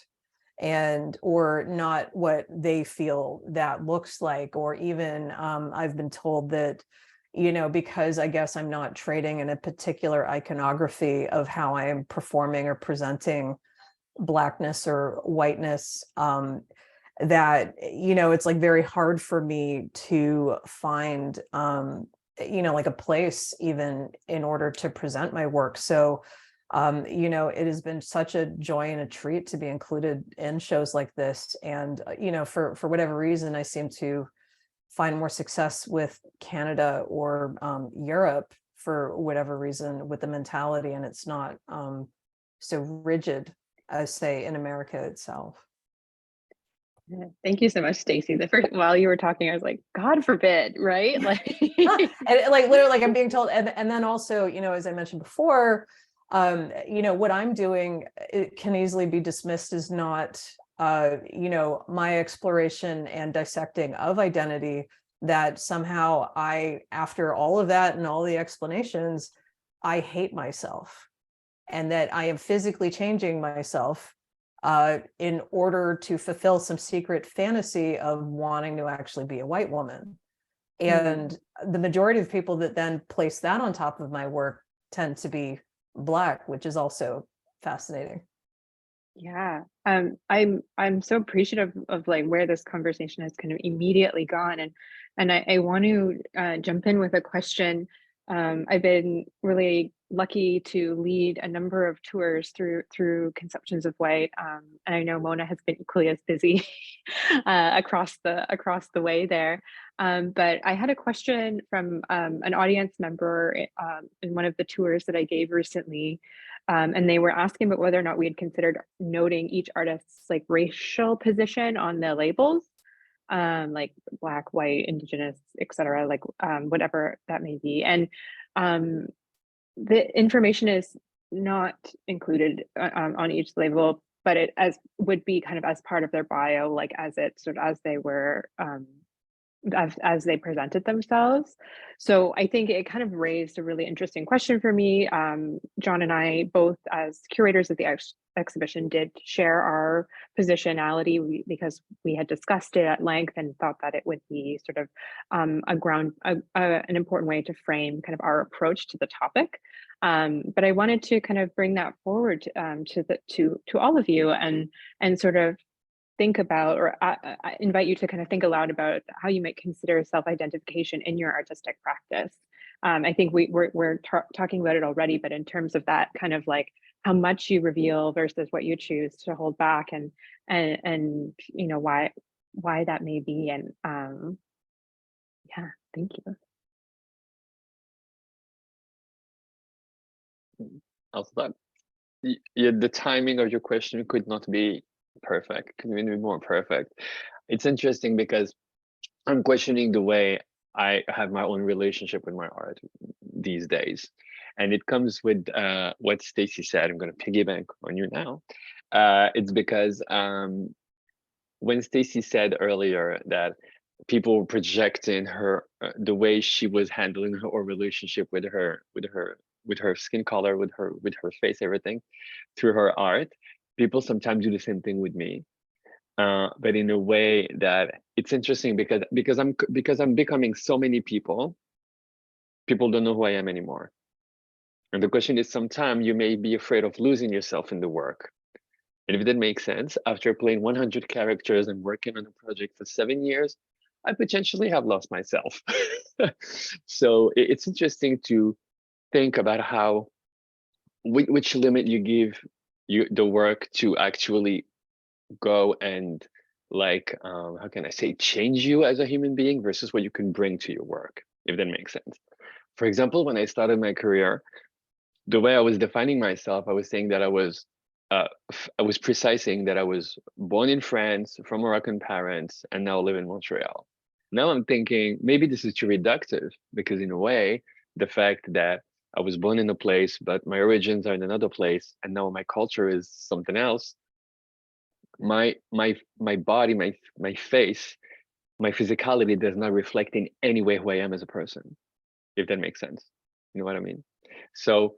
and or not what they feel that looks like. Or even I've been told that, you know, because I guess I'm not trading in a particular iconography of how I am performing or presenting Blackness or whiteness, that, you know, it's like very hard for me to find, you know, like a place even in order to present my work. So, you know, it has been such a joy and a treat to be included in shows like this. And, you know, for whatever reason, I seem to find more success with Canada or Europe for whatever reason with the mentality, and it's not so rigid as, say, in America itself. Yeah, thank you so much, Stacey. The first, while you were talking, I was like, God forbid, right? Like, And like literally, like I'm being told, and then also, you know, as I mentioned before, you know, what I'm doing, it can easily be dismissed as not, you know, my exploration and dissecting of identity, that somehow I, after all of that and all the explanations, I hate myself, and that I am physically changing myself in order to fulfill some secret fantasy of wanting to actually be a white woman. And the majority of people that then place that on top of my work tend to be Black, which is also fascinating. yeah, I'm so appreciative of like where this conversation has kind of immediately gone, and I want to jump in with a question. I've been really lucky to lead a number of tours through Conceptions of White, and I know Mona has been equally as busy across the way there. But I had a question from an audience member in one of the tours that I gave recently. And they were asking about whether or not we had considered noting each artist's like racial position on the labels, like Black, white, Indigenous, etc., like whatever that may be. And the information is not included on each label, but it as would be kind of as part of their bio, like as it sort of as they were as they presented themselves. So I think it kind of raised a really interesting question for me. John and I, both as curators of the exhibition, did share our positionality because we had discussed it at length and thought that it would be sort of an important way to frame kind of our approach to the topic. But I wanted to kind of bring that forward to all of you and sort of think about, or I invite you to kind of think aloud about how you might consider self-identification in your artistic practice. I think we're talking about it already, but in terms of that kind of like how much you reveal versus what you choose to hold back, and you know why that may be, and yeah, thank you. I'll start. The timing of your question could not be perfect, couldn't be more perfect. It's interesting because I'm questioning the way I have my own relationship with my art these days. And it comes with what Stacey said. I'm going to piggyback on you now. It's because when Stacey said earlier that people were projecting her, the way she was handling her relationship with her skin color, with her face, everything, through her art, people sometimes do the same thing with me. But in a way that it's interesting because I'm becoming so many people don't know who I am anymore. And the question is, sometimes you may be afraid of losing yourself in the work. And if that makes sense, after playing 100 characters and working on a project for 7 years, I potentially have lost myself. So it's interesting to think about how, which limit you give the work to actually go and like, how can I say, change you as a human being versus what you can bring to your work, if that makes sense. For example, when I started my career, the way I was defining myself, I was saying that I was precising that I was born in France from Moroccan parents and now live in Montreal. Now I'm thinking maybe this is too reductive, because in a way, the fact that I was born in a place, but my origins are in another place, and now my culture is something else. My body, my face, my physicality does not reflect in any way who I am as a person, if that makes sense. You know what I mean? So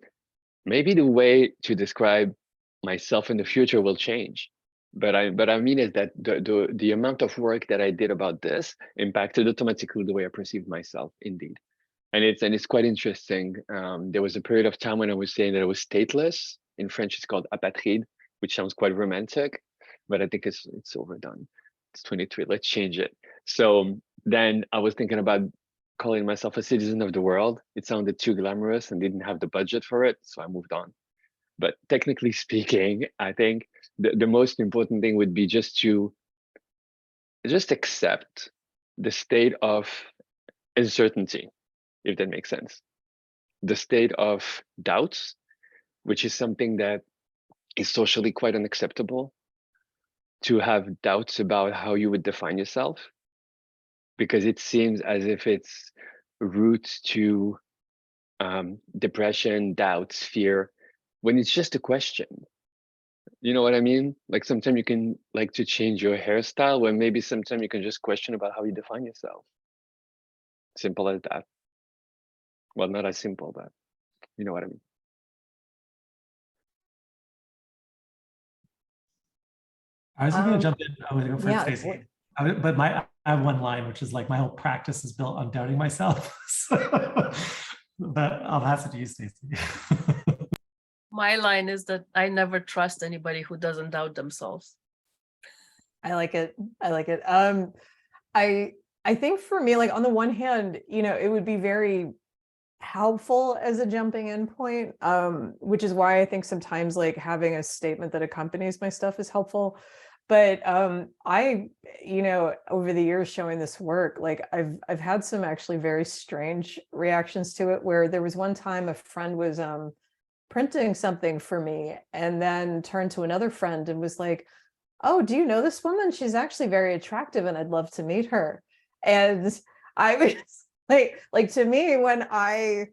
maybe the way to describe myself in the future will change. But I mean is that the amount of work that I did about this impacted automatically the way I perceived myself, indeed. And it's quite interesting. There was a period of time when I was saying that I was stateless. In French, it's called apatride, which sounds quite romantic, but I think it's overdone. It's 23. Let's change it. So then I was thinking about calling myself a citizen of the world. It sounded too glamorous and didn't have the budget for it, so I moved on. But technically speaking, I think the most important thing would be just accept the state of uncertainty, if that makes sense. The state of doubts, which is something that is socially quite unacceptable, to have doubts about how you would define yourself, because it seems as if it's roots to depression, doubts, fear, when it's just a question. You know what I mean? Like sometimes you can like to change your hairstyle, when maybe sometimes you can just question about how you define yourself. Simple as that. Well, not as simple, but you know what I mean. I was going to jump in. I was going to go for yeah, Stacey. But I have one line, which is like, my whole practice is built on doubting myself. But I'll pass it to you, Stacey. My line is that I never trust anybody who doesn't doubt themselves. I like it. I like it. I think for me, like on the one hand, it would be very helpful as a jumping in point, which is why I think sometimes like having a statement that accompanies my stuff is helpful. But I, over the years showing this work, like I've had some actually very strange reactions to it, where there was one time a friend was printing something for me and then turned to another friend and was like, "Oh, do you know this woman? She's actually very attractive and I'd love to meet her." And I was like to me, when I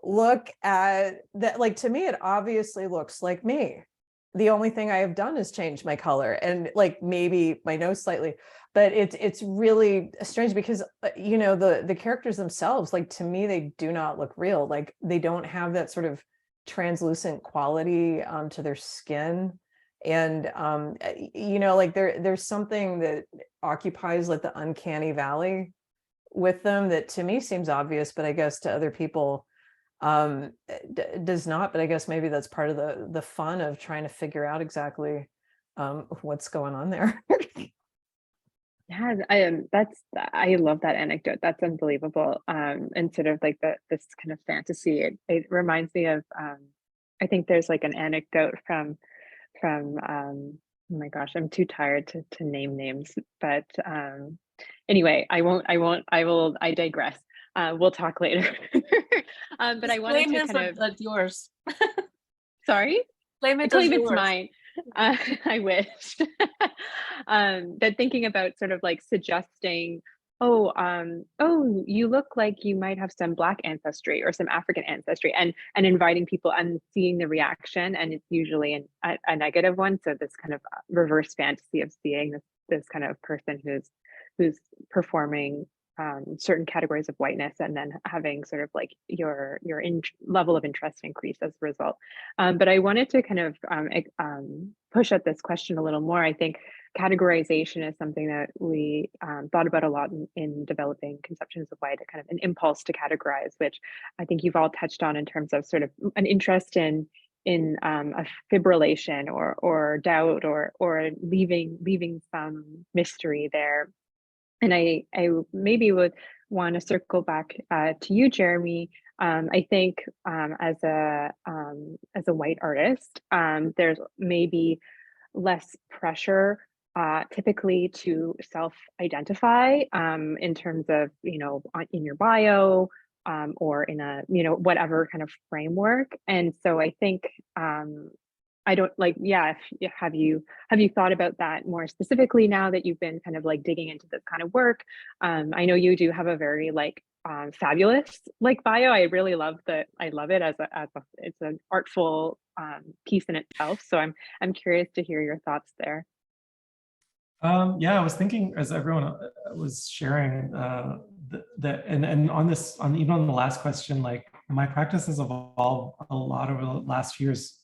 look at that, like to me, it obviously looks like me. The only thing I have done is change my color and like maybe my nose slightly, but it's really strange because the characters themselves, like to me, they do not look real. Like they don't have that sort of translucent quality to their skin. And like there's something that occupies like the uncanny valley with them that to me seems obvious, but I guess to other people does not. But I guess maybe that's part of the fun of trying to figure out exactly what's going on there. Yeah, I love that anecdote. That's unbelievable. And sort of like this kind of fantasy. It reminds me of I think there's like an anecdote from oh my gosh, I'm too tired to name names, but anyway, I digress. We'll talk later. But I wanted to kind of that's yours. Sorry? Claim I it as claim it's yours. mine. I wish. That thinking about sort of like suggesting, oh, you look like you might have some Black ancestry or some African ancestry, and inviting people and seeing the reaction, and it's usually a negative one. So this kind of reverse fantasy of seeing this kind of person who's performing certain categories of whiteness, and then having sort of like your level of interest increase as a result. But I wanted to kind of push at this question a little more. I think categorization is something that we thought about a lot in developing conceptions of white, a kind of an impulse to categorize, which I think you've all touched on in terms of sort of an interest in a fibrillation or doubt or leaving some mystery there. And I maybe would want to circle back to you, Jeremy. I think as a white artist, there's maybe less pressure typically to self-identify in terms of, in your bio or in a, whatever kind of framework. And so I think I don't like, yeah, have you thought about that more specifically now that you've been kind of like digging into this kind of work? I know you do have a very like fabulous like bio. I really love I love it as it's an artful piece in itself. So I'm curious to hear your thoughts there. Yeah, I was thinking as everyone was sharing that, and even on the last question, like my practice has evolved a lot over the last few years.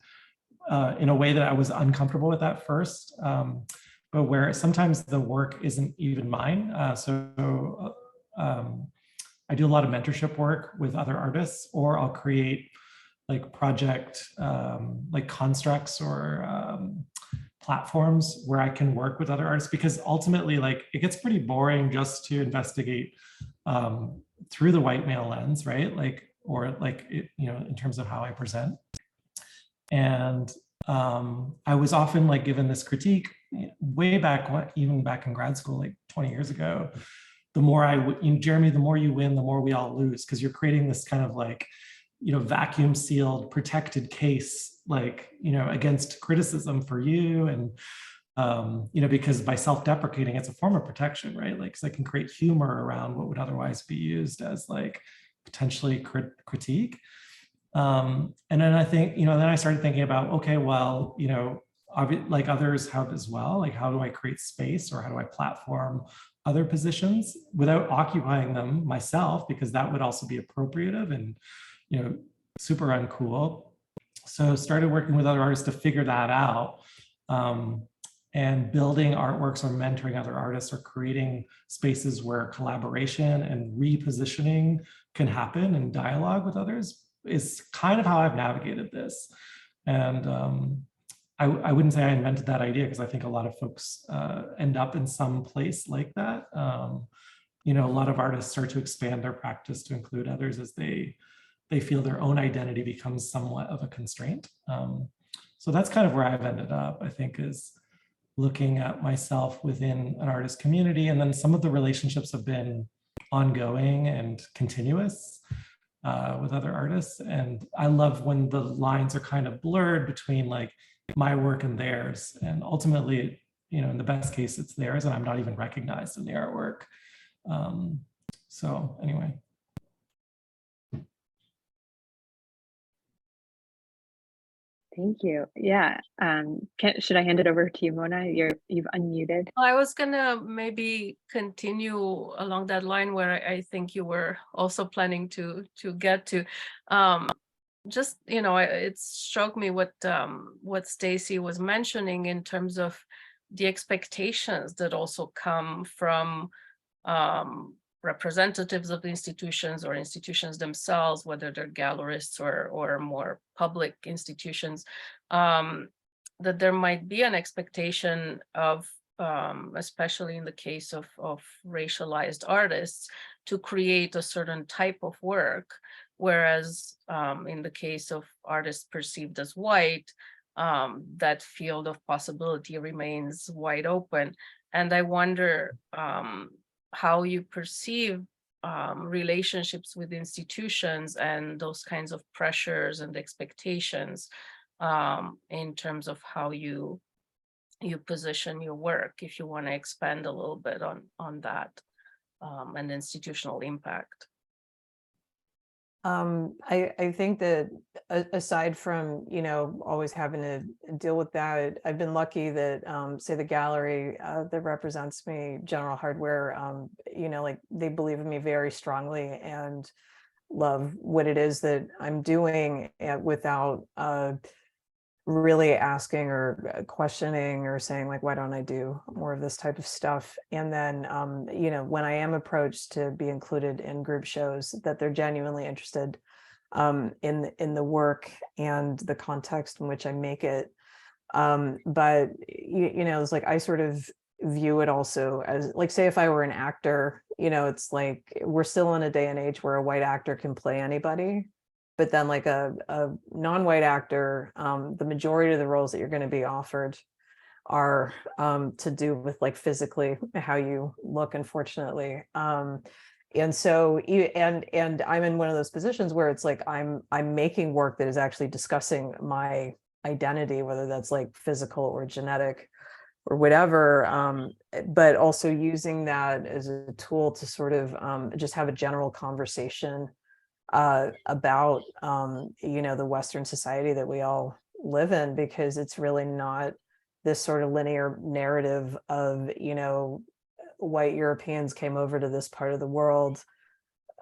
in a way that I was uncomfortable with at first, but where sometimes the work isn't even mine. I do a lot of mentorship work with other artists, or I'll create like project like constructs or platforms where I can work with other artists, because ultimately like it gets pretty boring just to investigate through the white male lens, right? Like, or like, in terms of how I present. And I was often like given this critique way back, even back in grad school, like 20 years ago. The more Jeremy, the more you win, the more we all lose, because you're creating this kind of like, vacuum sealed, protected case, like, against criticism for you. And, because by self-deprecating, it's a form of protection, right? Like, because I can create humor around what would otherwise be used as like potentially critique. And then I think, then I started thinking about, okay, well, like others have as well, like how do I create space, or how do I platform other positions without occupying them myself, because that would also be appropriative and, super uncool. So started working with other artists to figure that out, and building artworks or mentoring other artists or creating spaces where collaboration and repositioning can happen and dialogue with others is kind of how I've navigated this. And I wouldn't say I invented that idea, because I think a lot of folks end up in some place like that. A lot of artists start to expand their practice to include others as they feel their own identity becomes somewhat of a constraint. So that's kind of where I've ended up, I think, is looking at myself within an artist community. And then some of the relationships have been ongoing and continuous with other artists. And I love when the lines are kind of blurred between like my work and theirs. And ultimately, in the best case, it's theirs and I'm not even recognized in the artwork. So anyway. Thank you. Yeah. Should I hand it over to you, Mona? You've unmuted. I was gonna maybe continue along that line where I think you were also planning to get to. Just, it struck me what Stacey was mentioning in terms of the expectations that also come from representatives of the institutions or institutions themselves, whether they're gallerists or more public institutions, that there might be an expectation of, especially in the case of racialized artists, to create a certain type of work, whereas in the case of artists perceived as white, that field of possibility remains wide open. And I wonder how you perceive relationships with institutions and those kinds of pressures and expectations in terms of how you position your work, if you want to expand a little bit on that and institutional impact. I think that aside from, always having to deal with that, I've been lucky that, say the gallery that represents me, General Hardware, like they believe in me very strongly and love what it is that I'm doing without really asking or questioning or saying like, why don't I do more of this type of stuff? And then, when I am approached to be included in group shows, that they're genuinely interested in the work and the context in which I make it. But, it's like, I sort of view it also as like, say, if I were an actor, it's like, we're still in a day and age where a white actor can play anybody. But then like a non-white actor, the majority of the roles that you're going to be offered are to do with like physically how you look, unfortunately. And so, and I'm in one of those positions where it's like, I'm making work that is actually discussing my identity, whether that's like physical or genetic or whatever, but also using that as a tool to sort of just have a general conversation about the Western society that we all live in, because it's really not this sort of linear narrative of white Europeans came over to this part of the world,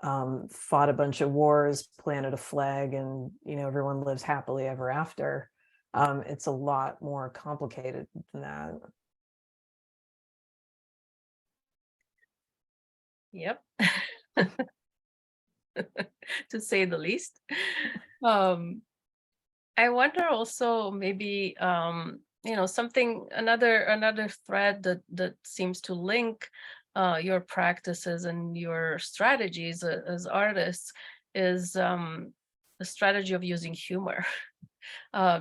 fought a bunch of wars, planted a flag, and everyone lives happily ever after. It's a lot more complicated than that. Yep. To say the least. I wonder also maybe something another thread that seems to link your practices and your strategies as artists is the strategy of using humor.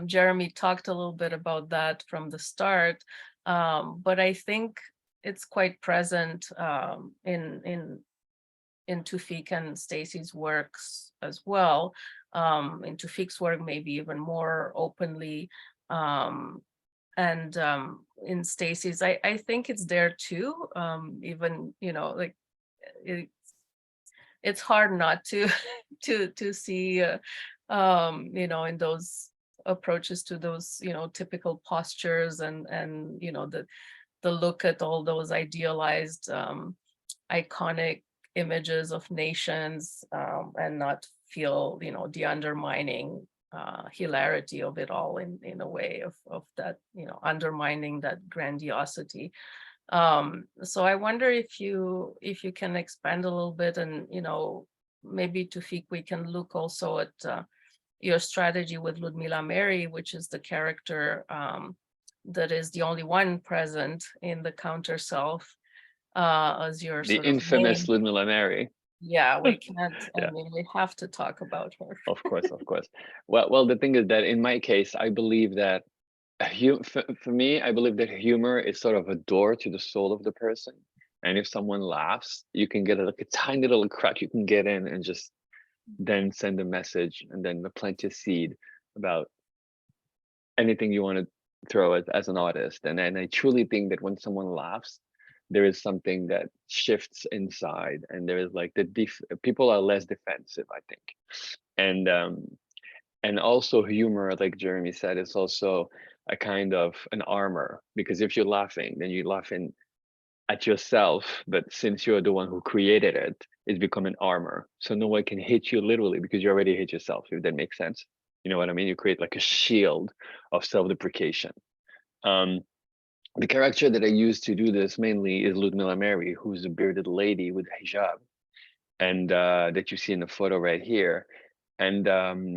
Jeremy talked a little bit about that from the start, but I think it's quite present in Tufik and Stacey's works as well. In Tufik's work, maybe even more openly. And in Stacey's, I think it's there too. Even, like it's hard not to to see, in those approaches to those, typical postures and the look at all those idealized, iconic images of nations, and not feel, the undermining hilarity of it all in a way of that, undermining that grandiosity. So I wonder if you can expand a little bit, and maybe Tufik, we can look also at your strategy with Ludmila Mary, which is the character that is the only one present in the counter self, as your The sort of infamous main. Ludmila Mary. Yeah, we can't. Yeah. I mean, we have to talk about her. Of course, of course. Well, the thing is that in my case, I believe that for me, I believe that humor is sort of a door to the soul of the person. And if someone laughs, you can get like a tiny little crack you can get in and just then send a message and then plant a seed about anything you want to throw as an artist. And I truly think that when someone laughs, there is something that shifts inside, and there is like people are less defensive, I think. And also humor, like Jeremy said, is also a kind of an armor, because if you're laughing, then you're laughing at yourself, but since you're the one who created it, it's become an armor. So no one can hit you literally because you already hit yourself, if that makes sense. You know what I mean? You create like a shield of self-deprecation. The character that I use to do this mainly is Ludmila Mary, who's a bearded lady with hijab, and that you see in the photo right here. And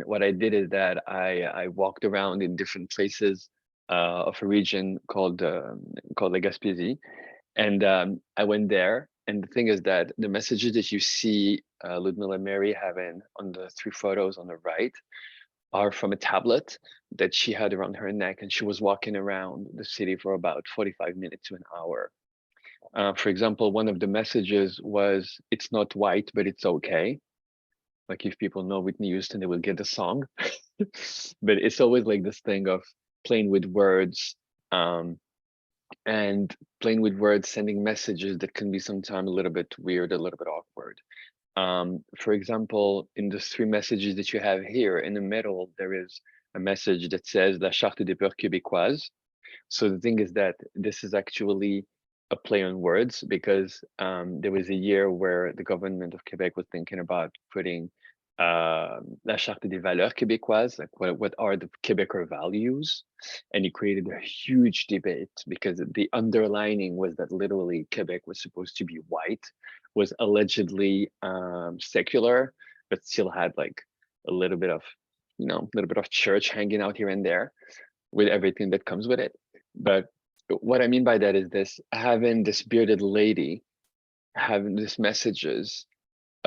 what I did is that I walked around in different places of a region called La Gaspésie, and I went there. And the thing is that the messages that you see Ludmila Mary having on the 3 photos on the right are from a tablet that she had around her neck, and she was walking around the city for about 45 minutes to an hour. For example, one of the messages was, "It's not white, but it's okay." Like if people know Whitney Houston, they will get the song. But it's always like this thing of playing with words, and playing with words, sending messages that can be sometimes a little bit weird, a little bit awkward. For example, in the 3 messages that you have here in the middle, there is a message that says La Charte des Peurs Québécoises. So the thing is that this is actually a play on words, because there was a year where the government of Quebec was thinking about putting La Charte des Valeurs Québécoises, like what are the Québécois values, and it created a huge debate, because the underlining was that literally Quebec was supposed to be white, was allegedly secular, but still had like a little bit of, church hanging out here and there, with everything that comes with it. But what I mean by that is this: having this bearded lady having these messages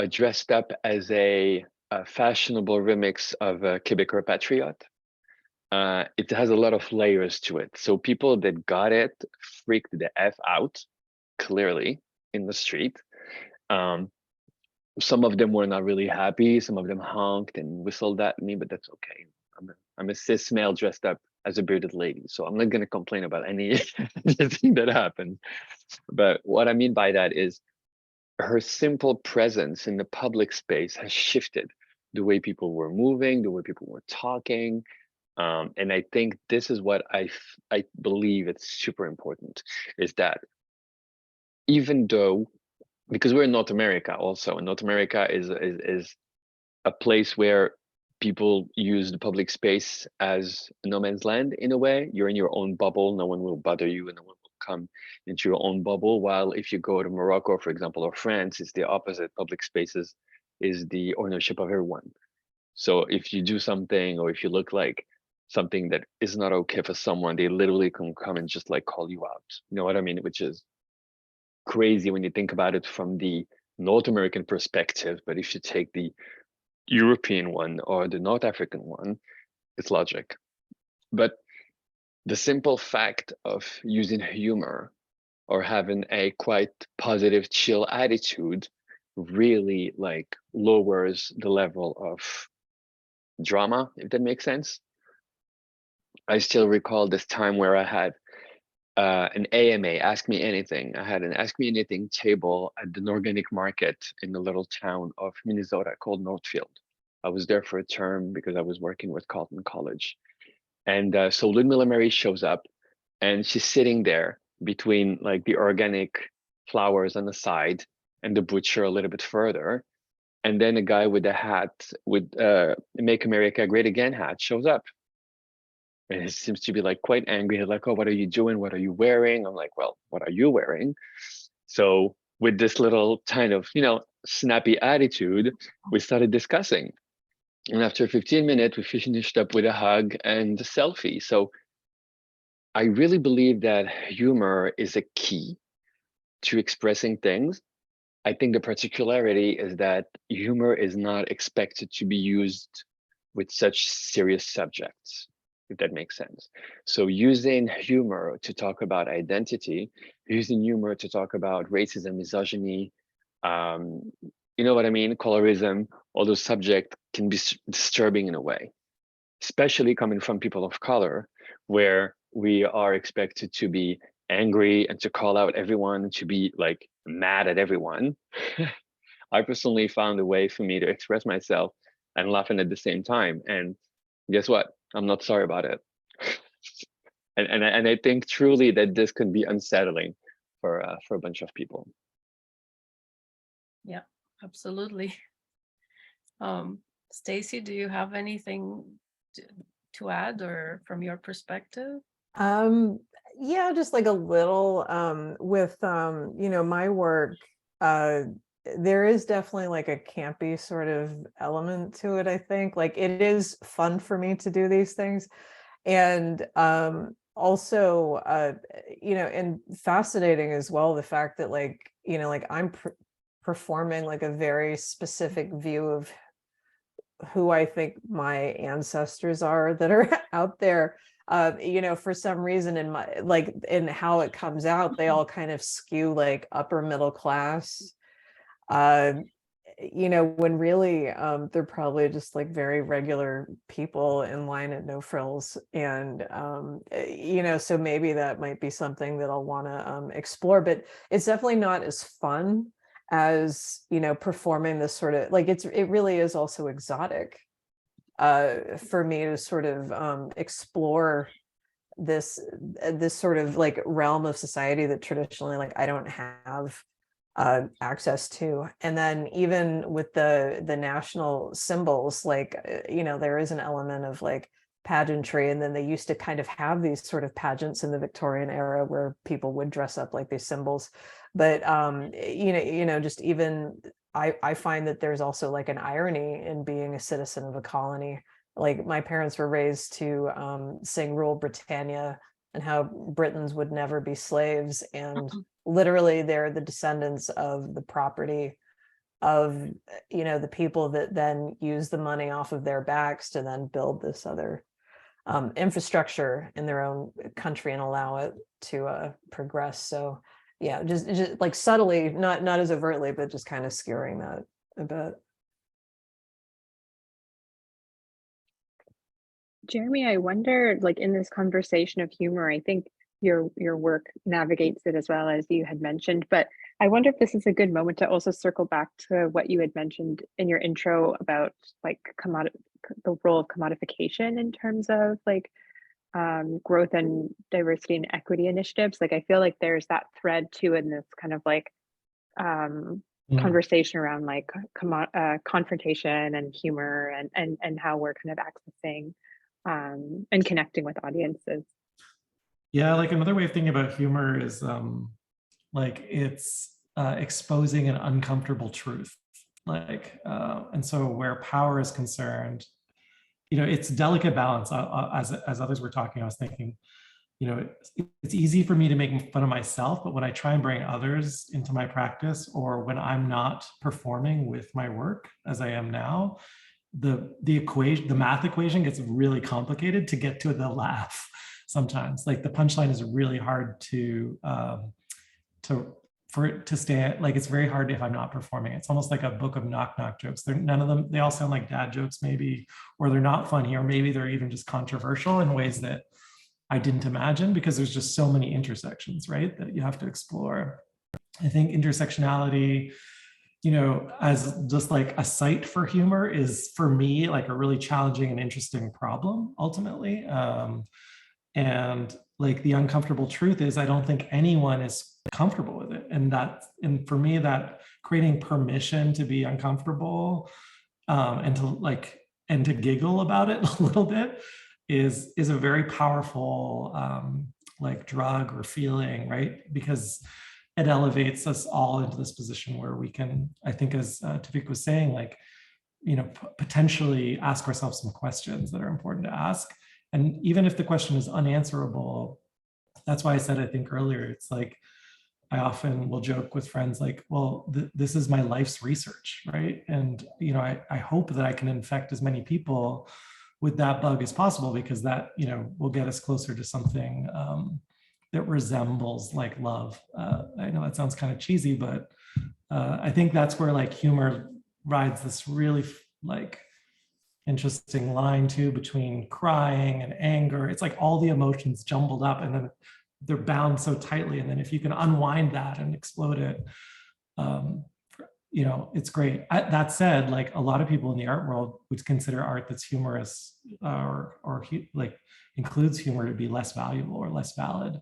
dressed up as a fashionable remix of Québécois Patriote. It has a lot of layers to it. So people that got it freaked the F out, clearly, in the street. Some of them were not really happy. Some of them honked and whistled at me, but that's okay. I'm a cis male dressed up as a bearded lady, so I'm not going to complain about anything that happened. But what I mean by that is her simple presence in the public space has shifted the way people were moving, the way people were talking. And I think this is what I believe it's super important, is that even though, because we're in North America also, and North America is a place where people use the public space as no man's land in a way. You're in your own bubble. No one will bother you and no one will come into your own bubble. While if you go to Morocco, for example, or France, it's the opposite. Public spaces is the ownership of everyone. So if you do something or if you look like something that is not okay for someone, they literally can come and just like call you out. You know what I mean? Which is crazy when you think about it from the North American perspective. But if you take the European one or the North African one, it's logic. But the simple fact of using humor or having a quite positive, chill attitude really like lowers the level of drama, if that makes sense. I still recall this time where I had an AMA, Ask Me Anything. I had an Ask Me Anything table at an organic market in the little town of Minnesota called Northfield. I was there for a term because I was working with Carleton College. And so Ludmilla Mary shows up and she's sitting there between like the organic flowers on the side and the butcher a little bit further. And then a guy with a hat with Make America Great Again hat shows up. And he seems to be like quite angry. He's like, oh, what are you doing? What are you wearing? I'm like, well, what are you wearing? So with this little kind of, snappy attitude, we started discussing. And after 15 minutes, we finished up with a hug and a selfie. So I really believe that humor is a key to expressing things. I think the particularity is that humor is not expected to be used with such serious subjects, if that makes sense. So using humor to talk about identity, using humor to talk about racism, misogyny, you know what I mean, colorism, all those subjects can be disturbing in a way, especially coming from people of color, where we are expected to be angry and to call out everyone, to be like mad at everyone. I personally found a way for me to express myself and laughing at the same time. And guess what? I'm not sorry about it. and I think truly that this can be unsettling for a bunch of people. Yeah, absolutely. Stacey, do you have anything to add or from your perspective? Yeah, just like a little with my work, there is definitely like a campy sort of element to it. I think like it is fun for me to do these things, and also and fascinating as well, the fact that like I'm performing like a very specific view of who I think my ancestors are that are out there. For some reason in my in how it comes out, they all kind of skew like upper middle class. When really they're probably just like very regular people in line at No Frills. And so maybe that might be something that I'll want to explore, but it's definitely not as fun as performing this sort of like it really is also exotic for me to sort of explore this sort of like realm of society that traditionally like I don't have access to. And then even with the national symbols, like there is an element of like pageantry, and then they used to kind of have these sort of pageants in the Victorian era where people would dress up like these symbols. But just even I find that there's also like an irony in being a citizen of a colony. Like my parents were raised to sing Rule Britannia and how Britons would never be slaves, and literally they're the descendants of the property of the people that then use the money off of their backs to then build this other infrastructure in their own country and allow it to progress. So yeah, just like subtly, not as overtly, but just kind of skewering that a bit. Jeremy, I wonder, like in this conversation of humor, I think your work navigates it as well, as you had mentioned, but I wonder if this is a good moment to also circle back to what you had mentioned in your intro about like the role of commodification in terms of like growth and diversity and equity initiatives. Like I feel like there's that thread too in this kind of like conversation around like confrontation and humor and how we're kind of accessing and connecting with audiences. Yeah, like another way of thinking about humor is like it's exposing an uncomfortable truth. Like, and so where power is concerned, you know, it's delicate balance. As others were talking, I was thinking, you know, it's easy for me to make fun of myself, but when I try and bring others into my practice, or when I'm not performing with my work as I am now, the math equation gets really complicated to get to the laugh sometimes. Like the punchline is really hard for it to stay, like it's very hard if I'm not performing. It's almost like a book of knock knock jokes. None of them, they all sound like dad jokes maybe, or they're not funny, or maybe they're even just controversial in ways that I didn't imagine, because there's just so many intersections, right, that you have to explore. I think intersectionality, you know, as just like a site for humor is for me like a really challenging and interesting problem ultimately. And like the uncomfortable truth is I don't think anyone is comfortable with it. And for me, that creating permission to be uncomfortable and to giggle about it a little bit is a very powerful like drug or feeling, right? Because it elevates us all into this position where we can, I think, as Tavik was saying, like, you know, potentially ask ourselves some questions that are important to ask. And even if the question is unanswerable, that's why I said, I think earlier, it's like, I often will joke with friends like, well, this is my life's research, right? And, you know, I hope that I can infect as many people with that bug as possible, because that, you know, will get us closer to something that resembles like love. I know that sounds kind of cheesy, but I think that's where like humor rides this really like interesting line too, between crying and anger. It's like all the emotions jumbled up, and then they're bound so tightly. And then if you can unwind that and explode it, you know, it's great. That said, like a lot of people in the art world would consider art that's humorous or like includes humor to be less valuable or less valid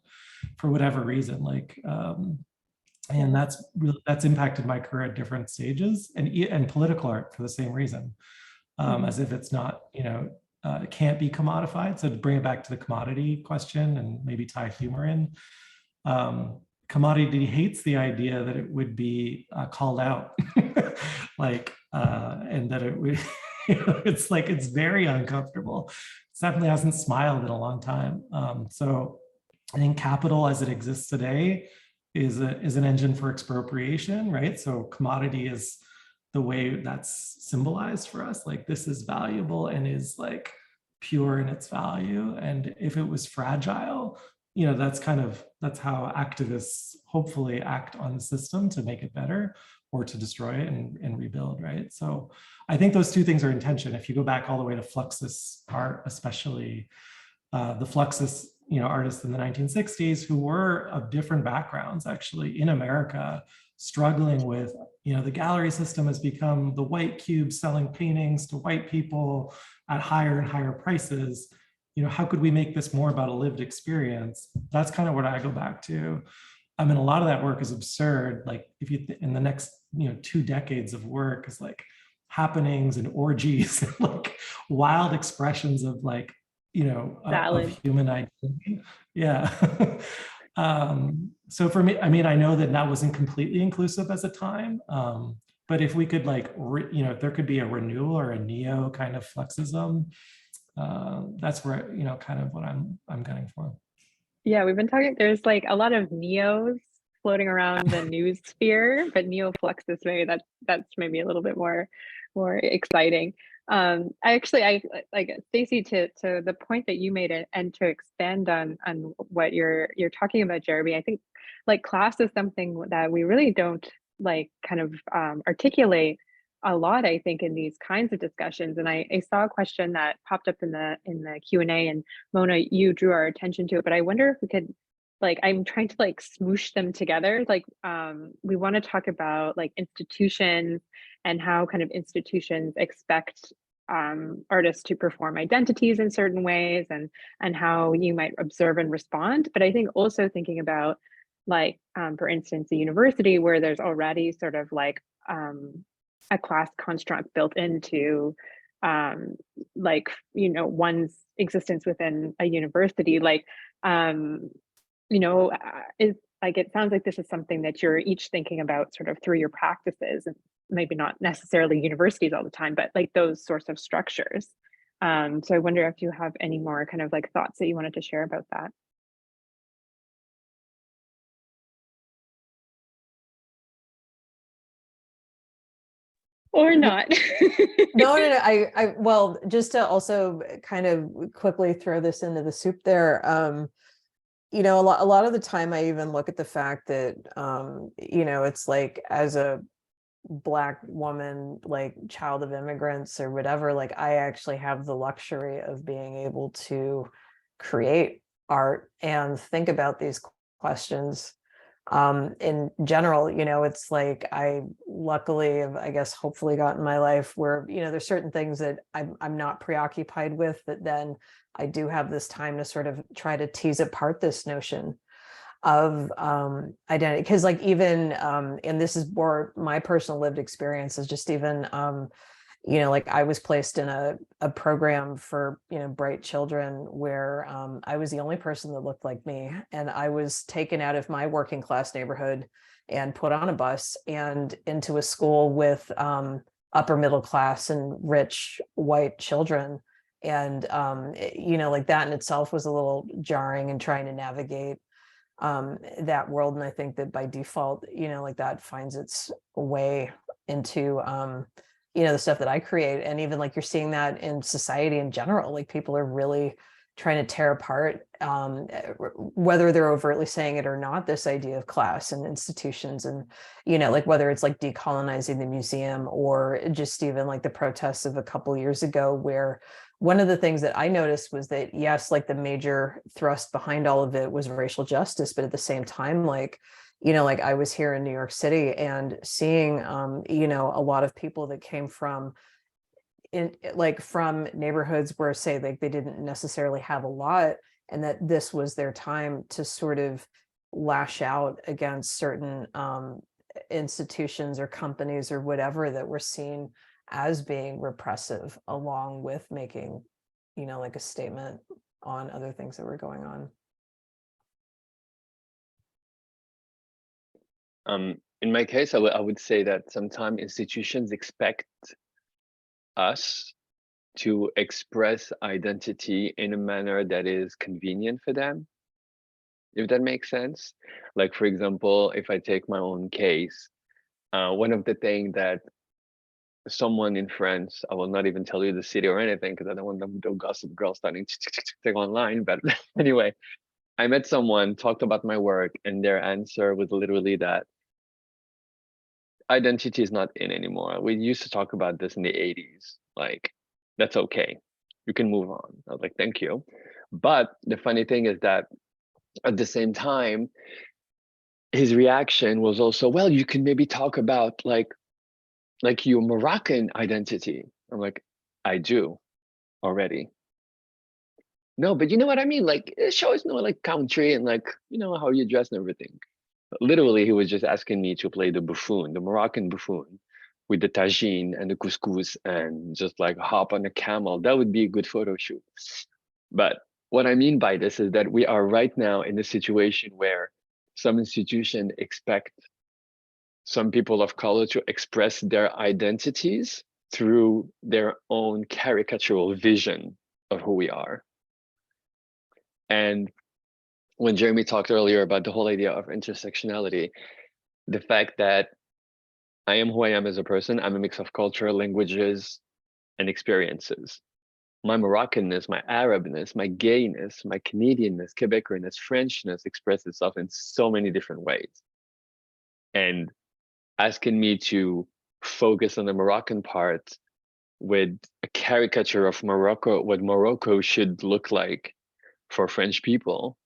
for whatever reason. Like, and that's impacted my career at different stages, and political art for the same reason, as if it's not, you know, it can't be commodified. So to bring it back to the commodity question and maybe tie humor in, commodity hates the idea that it would be called out, like, and that it would, you know, it's like, it's very uncomfortable. It definitely hasn't smiled in a long time. So I think capital as it exists today is an engine for expropriation, right? So commodity is the way that's symbolized for us, like this is valuable and is like pure in its value. And if it was fragile, you know, that's how activists hopefully act on the system to make it better or to destroy it and rebuild, right? So I think those two things are in tension. If you go back all the way to Fluxus art, especially the Fluxus, you know, artists in the 1960s who were of different backgrounds actually in America, struggling with, you know, the gallery system has become the white cube selling paintings to white people at higher and higher prices. You know, how could we make this more about a lived experience? That's kind of what I go back to. I mean, a lot of that work is absurd. Like if you, in the next, you know, 2 decades of work is like happenings and orgies and like wild expressions of like, you know, of human identity. Yeah. So for me, I mean, I know that wasn't completely inclusive as a time, but if we could like, you know, if there could be a renewal or a neo kind of Fluxism, that's where, you know, kind of what I'm gunning for. Yeah, we've been talking, there's like a lot of neos floating around the news sphere, but neo-Fluxus, maybe that's maybe a little bit more exciting. I like Stacey, to the point that you made, and to expand on what you're talking about, Jeremy. I think like class is something that we really don't like kind of articulate a lot, I think, in these kinds of discussions. And I saw a question that popped up in the Q&A, and Mona, you drew our attention to it, but I wonder if we could, like, I'm trying to like smoosh them together. Like, we want to talk about like institutions and how kind of institutions expect artists to perform identities in certain ways, and how you might observe and respond. But I think also thinking about like, for instance, a university where there's already sort of like a class construct built into like, you know, one's existence within a university. Like, you know, is like, it sounds like this is something that you're each thinking about sort of through your practices, and maybe not necessarily universities all the time, but like those sorts of structures. So I wonder if you have any more kind of like thoughts that you wanted to share about that. Or not. No. Well, just to also kind of quickly throw this into the soup there. You know, a lot of the time I even look at the fact that, you know, it's like, as a Black woman, like child of immigrants or whatever, like I actually have the luxury of being able to create art and think about these questions. In general, you know, it's like I luckily have, I guess, hopefully got in my life where, you know, there's certain things that I'm not preoccupied with, that then I do have this time to sort of try to tease apart this notion of identity. Because like even and this is more my personal lived experience, is just even you know, like I was placed in a program for, you know, bright children where I was the only person that looked like me, and I was taken out of my working class neighborhood and put on a bus and into a school with upper middle class and rich white children. And you know, like that in itself was a little jarring, and trying to navigate that world. And I think that by default, you know, like that finds its way into you know, the stuff that I create. And even like you're seeing that in society in general, like people are really trying to tear apart, whether they're overtly saying it or not, this idea of class and institutions. And, you know, like whether it's like decolonizing the museum, or just even like the protests of a couple years ago, where one of the things that I noticed was that, yes, like the major thrust behind all of it was racial justice, but at the same time, like, you know, like I was here in New York City and seeing, you know, a lot of people that came from from neighborhoods where, say, like they didn't necessarily have a lot, and that this was their time to sort of lash out against certain institutions or companies or whatever that were seen as being repressive, along with making, you know, like a statement on other things that were going on. In my case, I would say that sometimes institutions expect us to express identity in a manner that is convenient for them, if that makes sense. Like, for example, if I take my own case, one of the things that someone in France, I will not even tell you the city or anything because I don't want them to gossip girl starting to online. But anyway, I met someone, talked about my work, and their answer was literally that identity is not in anymore. We used to talk about this in the 80s. Like, that's okay. You can move on. I was like, thank you. But the funny thing is that at the same time, his reaction was also, well, you can maybe talk about like your Moroccan identity. I'm like, I do already. No, but you know what I mean? Like, it shows no like country and like, you know, how you dress and everything. But literally, he was just asking me to play the buffoon, the Moroccan buffoon, with the tagine and the couscous and just like hop on a camel. That would be a good photo shoot. But what I mean by this is that we are right now in a situation where some institutions expect some people of color to express their identities through their own caricatural vision of who we are. And when Jeremy talked earlier about the whole idea of intersectionality, the fact that I am who I am as a person, I'm a mix of culture, languages, and experiences. My Moroccanness, my Arabness, my gayness, my Canadianness, Quebecerness, Frenchness express itself in so many different ways. And asking me to focus on the Moroccan part with a caricature of Morocco, what Morocco should look like for French people,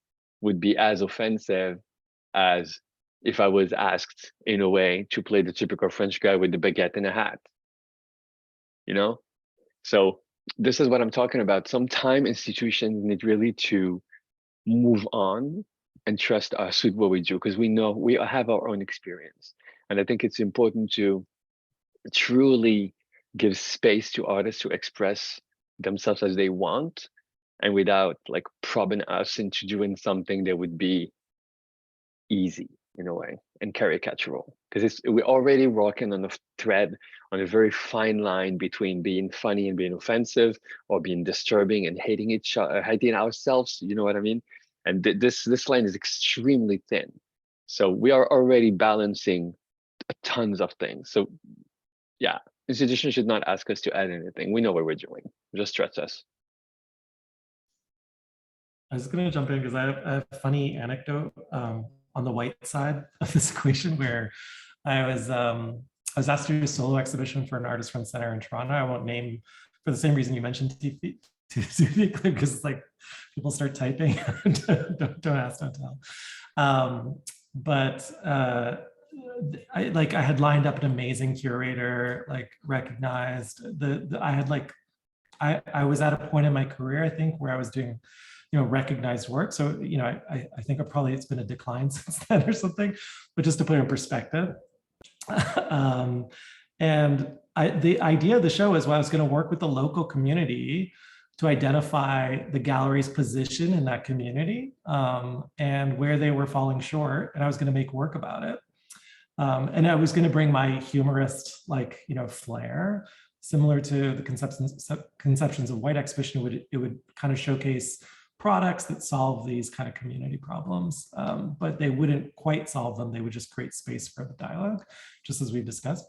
would be as offensive as if I was asked in a way to play the typical French guy with the baguette and a hat, you know? So this is what I'm talking about. Sometimes institutions need really to move on and trust us with what we do, because we know we have our own experience. And I think it's important to truly gives space to artists to express themselves as they want, and without like probing us into doing something that would be easy in a way and caricatural, because we're already walking on a thread, on a very fine line between being funny and being offensive, or being disturbing and hating each other, hating ourselves, you know what I mean? And this line is extremely thin, so we are already balancing tons of things. So yeah, institutions should not ask us to add anything. We know what we're doing. Just trust us. I was going to jump in because I have a funny anecdote on the white side of this equation, where I was asked to do a solo exhibition for an artist from Center in Toronto. I won't name, for the same reason you mentioned, to be clear, because it's like people start typing. don't ask, don't tell. But I had lined up an amazing curator, like recognized. I was at a point in my career, I think, where I was doing, recognized work. So, I think it's been a decline since then or something, but just to put it in perspective. And the idea of the show is, I was going to work with the local community to identify the gallery's position in that community, and where they were falling short. And I was going to make work about it. And I was going to bring my humorist, flair, similar to the conceptions of white exhibition. It would kind of showcase products that solve these kind of community problems, but they wouldn't quite solve them. They would just create space for the dialogue, just as we've discussed.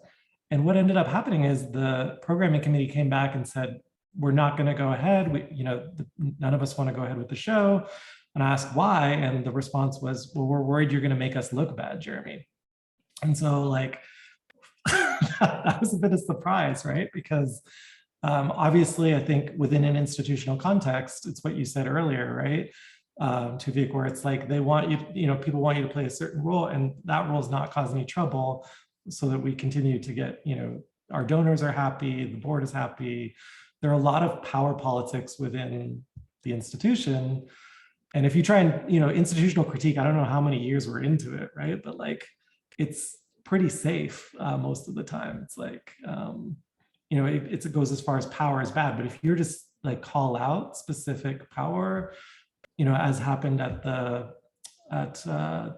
And what ended up happening is the programming committee came back and said, we're not going to go ahead. None of us want to go ahead with the show. And I asked why, and the response was, well, we're worried you're going to make us look bad, Jeremy. And so that was a bit of a surprise, right? Because obviously, I think within an institutional context, it's what you said earlier, right? Tuvik, where it's like they want you, people want you to play a certain role, and that role is not causing any trouble, so that we continue to get, our donors are happy, the board is happy. There are a lot of power politics within the institution. And if you try and, institutional critique, I don't know how many years we're into it, right? But it's pretty safe most of the time. It's it goes as far as power is bad, but if you're just call out specific power, as happened at the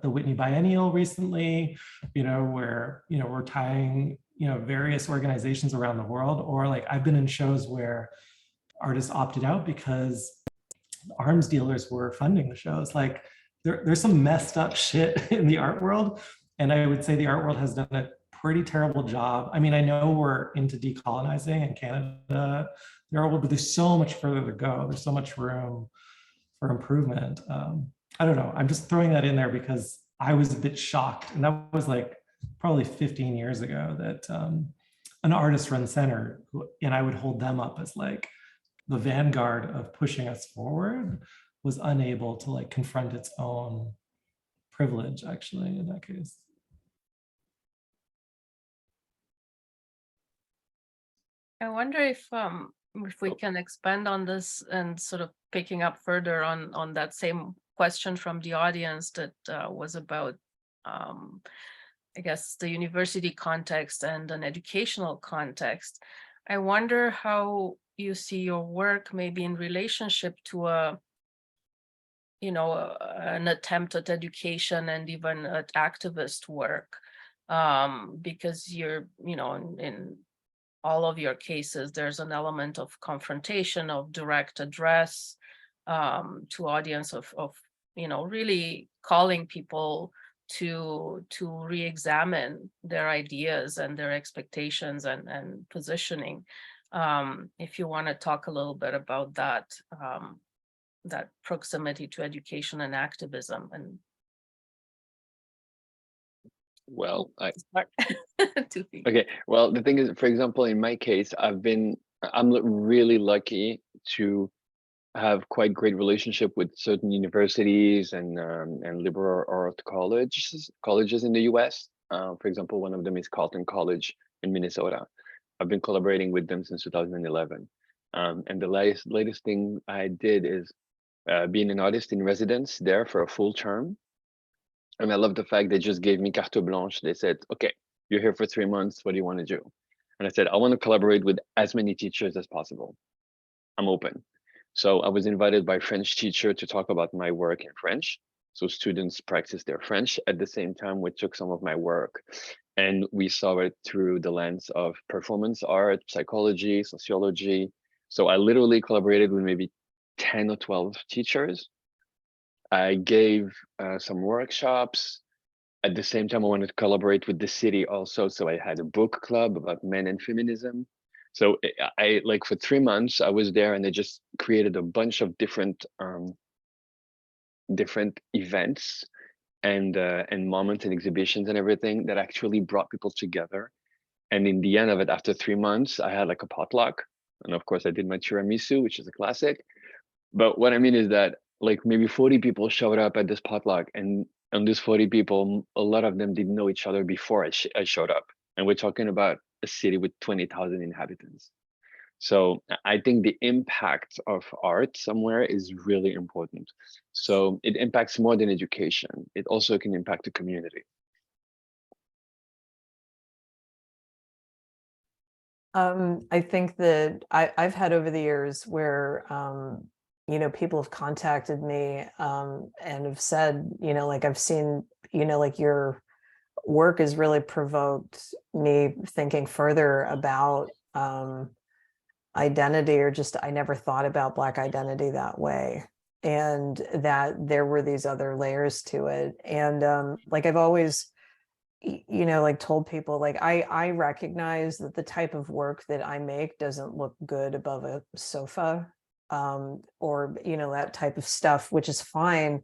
Whitney Biennial recently, where we're tying various organizations around the world, or I've been in shows where artists opted out because arms dealers were funding the shows. There's some messed up shit in the art world, and I would say the art world has done a pretty terrible job. I mean, I know we're into decolonizing in Canada, but there's so much further to go. There's so much room for improvement. I don't know. I'm just throwing that in there because I was a bit shocked, and that was probably 15 years ago, that an artist-run center, and I would hold them up as the vanguard of pushing us forward, was unable to confront its own privilege, actually, in that case. I wonder if we can expand on this and sort of picking up further on that same question from the audience that was about, I guess, the university context and an educational context. I wonder how you see your work maybe in relationship to an attempt at education and even at activist work, because you're, in all of your cases, there's an element of confrontation, of direct address to audience, of really calling people to re-examine their ideas and their expectations and positioning. If you want to talk a little bit about that, that proximity to education and activism. And well, okay. Well, the thing is, for example, in my case, I'm really lucky to have quite great relationship with certain universities and liberal art colleges in the US. For example, one of them is Carleton College in Minnesota. I've been collaborating with them since 2011. And the latest thing I did is being an artist in residence there for a full term. And I love the fact they just gave me carte blanche. They said, okay, you're here for 3 months. What do you want to do? And I said, I want to collaborate with as many teachers as possible. I'm open. So I was invited by a French teacher to talk about my work in French. So students practice their French. At the same time, we took some of my work and we saw it through the lens of performance art, psychology, sociology. So I literally collaborated with maybe 10 or 12 teachers. I gave some workshops. At the same time, I wanted to collaborate with the city also. So I had a book club about men and feminism. So I like for 3 months, I was there and I just created a bunch of different events and moments and exhibitions and everything that actually brought people together. And in the end of it, after 3 months, I had like a potluck. And of course I did my tiramisu, which is a classic. But what I mean is that like maybe 40 people showed up at this potluck, and on these 40 people, a lot of them didn't know each other before I showed up. And we're talking about a city with 20,000 inhabitants. So I think the impact of art somewhere is really important. So it impacts more than education. It also can impact the community. I think that I've had over the years where, you know, people have contacted me and have said, you know, like I've seen, you know, like your work has really provoked me thinking further about identity, or just I never thought about Black identity that way, and that there were these other layers to it. And like I've always, you know, like told people, like I recognize that the type of work that I make doesn't look good above a sofa, or, you know, that type of stuff, which is fine,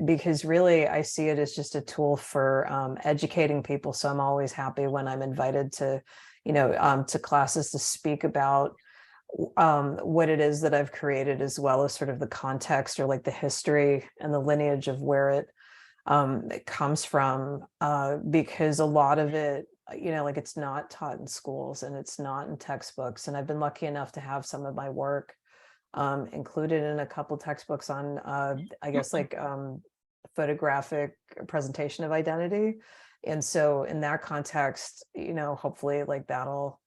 because really I see it as just a tool for educating people. So I'm always happy when I'm invited to, you know, to classes to speak about what it is that I've created, as well as sort of the context, or like the history and the lineage of where it comes from, because a lot of it, you know, like it's not taught in schools and it's not in textbooks. And I've been lucky enough to have some of my work included in a couple textbooks on, I guess, like photographic presentation of identity. And so in that context, you know, hopefully like that'll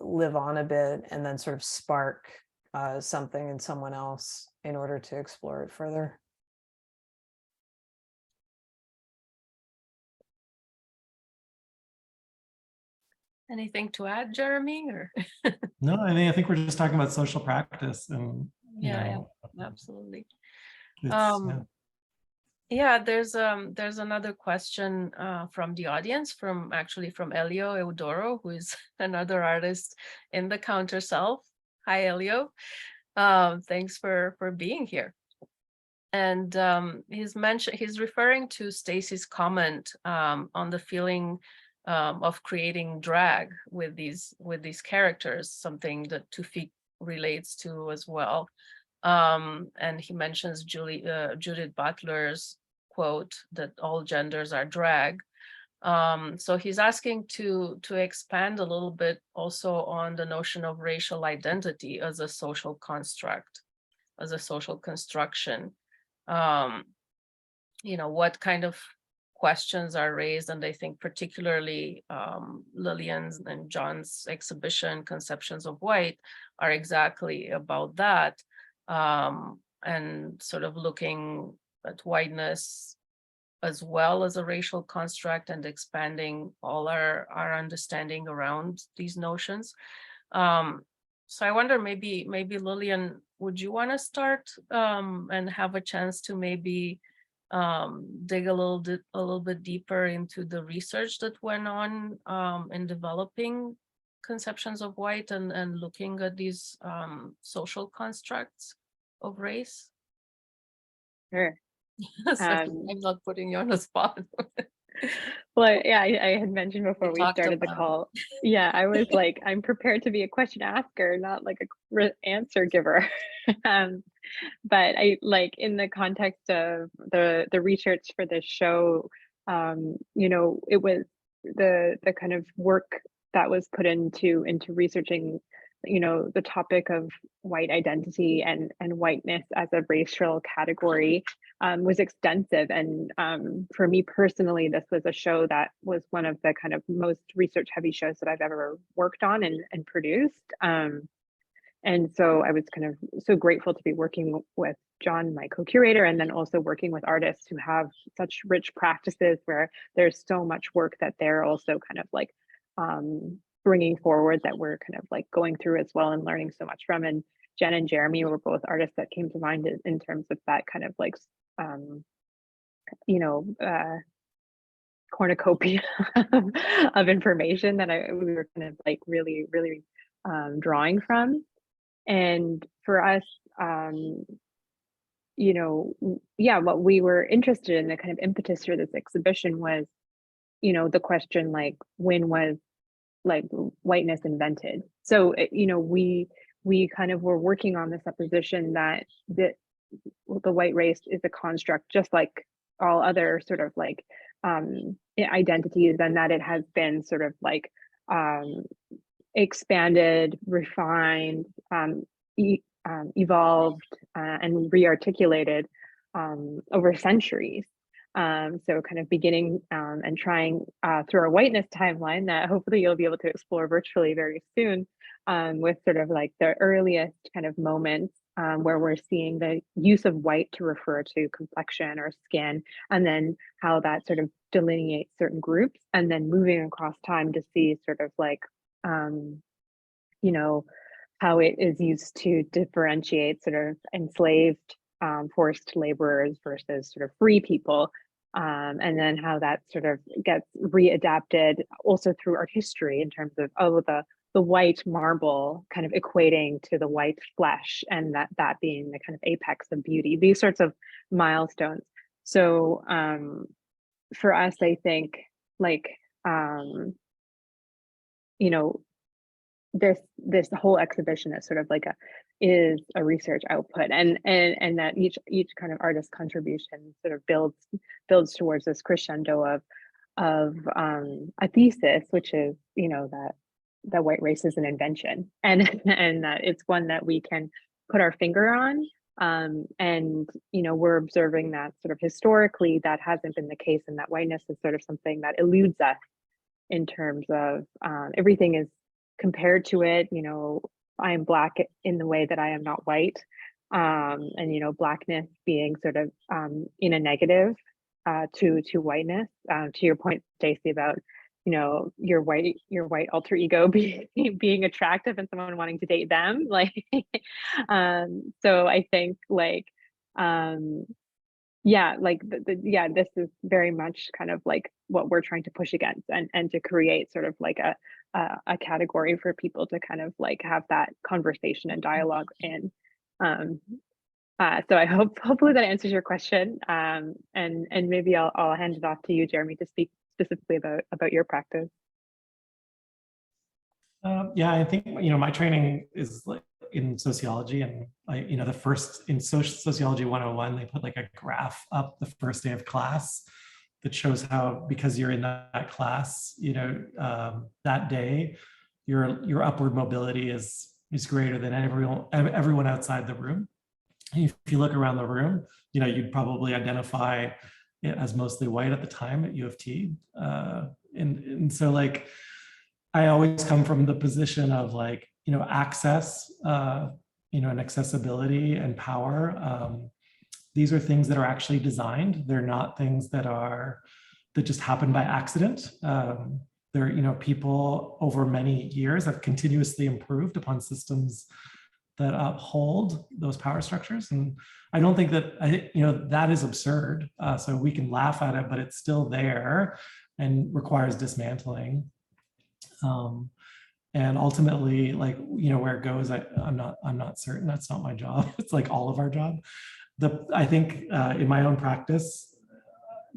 live on a bit and then sort of spark something in someone else in order to explore it further. Anything to add, Jeremy? Or No, I think we're just talking about social practice, and you yeah, know, absolutely. it's, Yeah, there's another question from the audience, from Elio Eudoro, who is another artist in the Counter Self. Hi, Elio. Thanks for being here. And he's referring to Stacey's comment on the feeling of creating drag with these characters, something that Tufik relates to as well. And he mentions Judith Butler's quote that all genders are drag. So he's asking to expand a little bit also on the notion of racial identity as a social construct, as a social construction. You know, what kind of questions are raised, and I think particularly Lillian's and John's exhibition, Conceptions of White, are exactly about that, and sort of looking at whiteness as well as a racial construct and expanding all our understanding around these notions. So I wonder, maybe Lillian, would you want to start and have a chance to maybe dig a little bit deeper into the research that went on in developing Conceptions of White and looking at these social constructs of race? Sure. So I'm not putting you on the spot. Well, yeah, I had mentioned before we talked started the about call. Yeah, I was like, I'm prepared to be a question asker, not like a answer giver. But I like, in the context of the research for this show, you know, it was the kind of work that was put into researching the topic of white identity and whiteness as a racial category was extensive. And for me personally, this was a show that was one of the kind of most research heavy shows that I've ever worked on and produced. And so I was kind of so grateful to be working with John, my co-curator, and then also working with artists who have such rich practices where there's so much work that they're also kind of like bringing forward that we're kind of like going through as well and learning so much from. And Jen and Jeremy were both artists that came to mind in terms of that kind of like, cornucopia of information that we were kind of like really drawing from. And for us, what we were interested in, the kind of impetus for this exhibition was, the question like, when was like whiteness invented? So, we kind of were working on the supposition that the white race is a construct just like all other sort of like identities, and that it has been sort of like expanded, refined, evolved, and rearticulated over centuries. So kind of beginning and trying through our whiteness timeline that hopefully you'll be able to explore virtually very soon, with sort of like the earliest kind of moments where we're seeing the use of white to refer to complexion or skin, and then how that sort of delineates certain groups, and then moving across time to see sort of like, how it is used to differentiate sort of enslaved, forced laborers versus sort of free people. And then how that sort of gets readapted also through art history in terms of, the white marble kind of equating to the white flesh, and that being the kind of apex of beauty, these sorts of milestones. So for us, I think like, this whole exhibition is sort of like is a research output, and that each kind of artist contribution sort of builds towards this crescendo of a thesis, which is that white race is an invention, and that it's one that we can put our finger on, and we're observing that sort of historically that hasn't been the case, and that whiteness is sort of something that eludes us in terms of everything is compared to it. I am Black in the way that I am not white, and Blackness being sort of in a negative to whiteness. To your point, Stacey, about your white alter ego being attractive and someone wanting to date them, like so I think like this is very much kind of like what we're trying to push against, and to create sort of like a category for people to kind of like have that conversation and dialogue in. So I hopefully that answers your question. And maybe I'll hand it off to you, Jeremy, to speak specifically about your practice. Yeah, I think my training is like in sociology, and the first in sociology 101, they put like a graph up the first day of class that shows how, because you're in that class, that day, your upward mobility is greater than everyone outside the room. If you look around the room, you'd probably identify it as mostly white at the time at U of T, and so like I always come from the position of like access, and accessibility and power. These are things that are actually designed. They're not things that just happen by accident. They're people over many years have continuously improved upon systems that uphold those power structures. And I don't think that that is absurd. So we can laugh at it, but it's still there and requires dismantling. And ultimately, like where it goes, I'm not certain. That's not my job. It's like all of our job. I think in my own practice,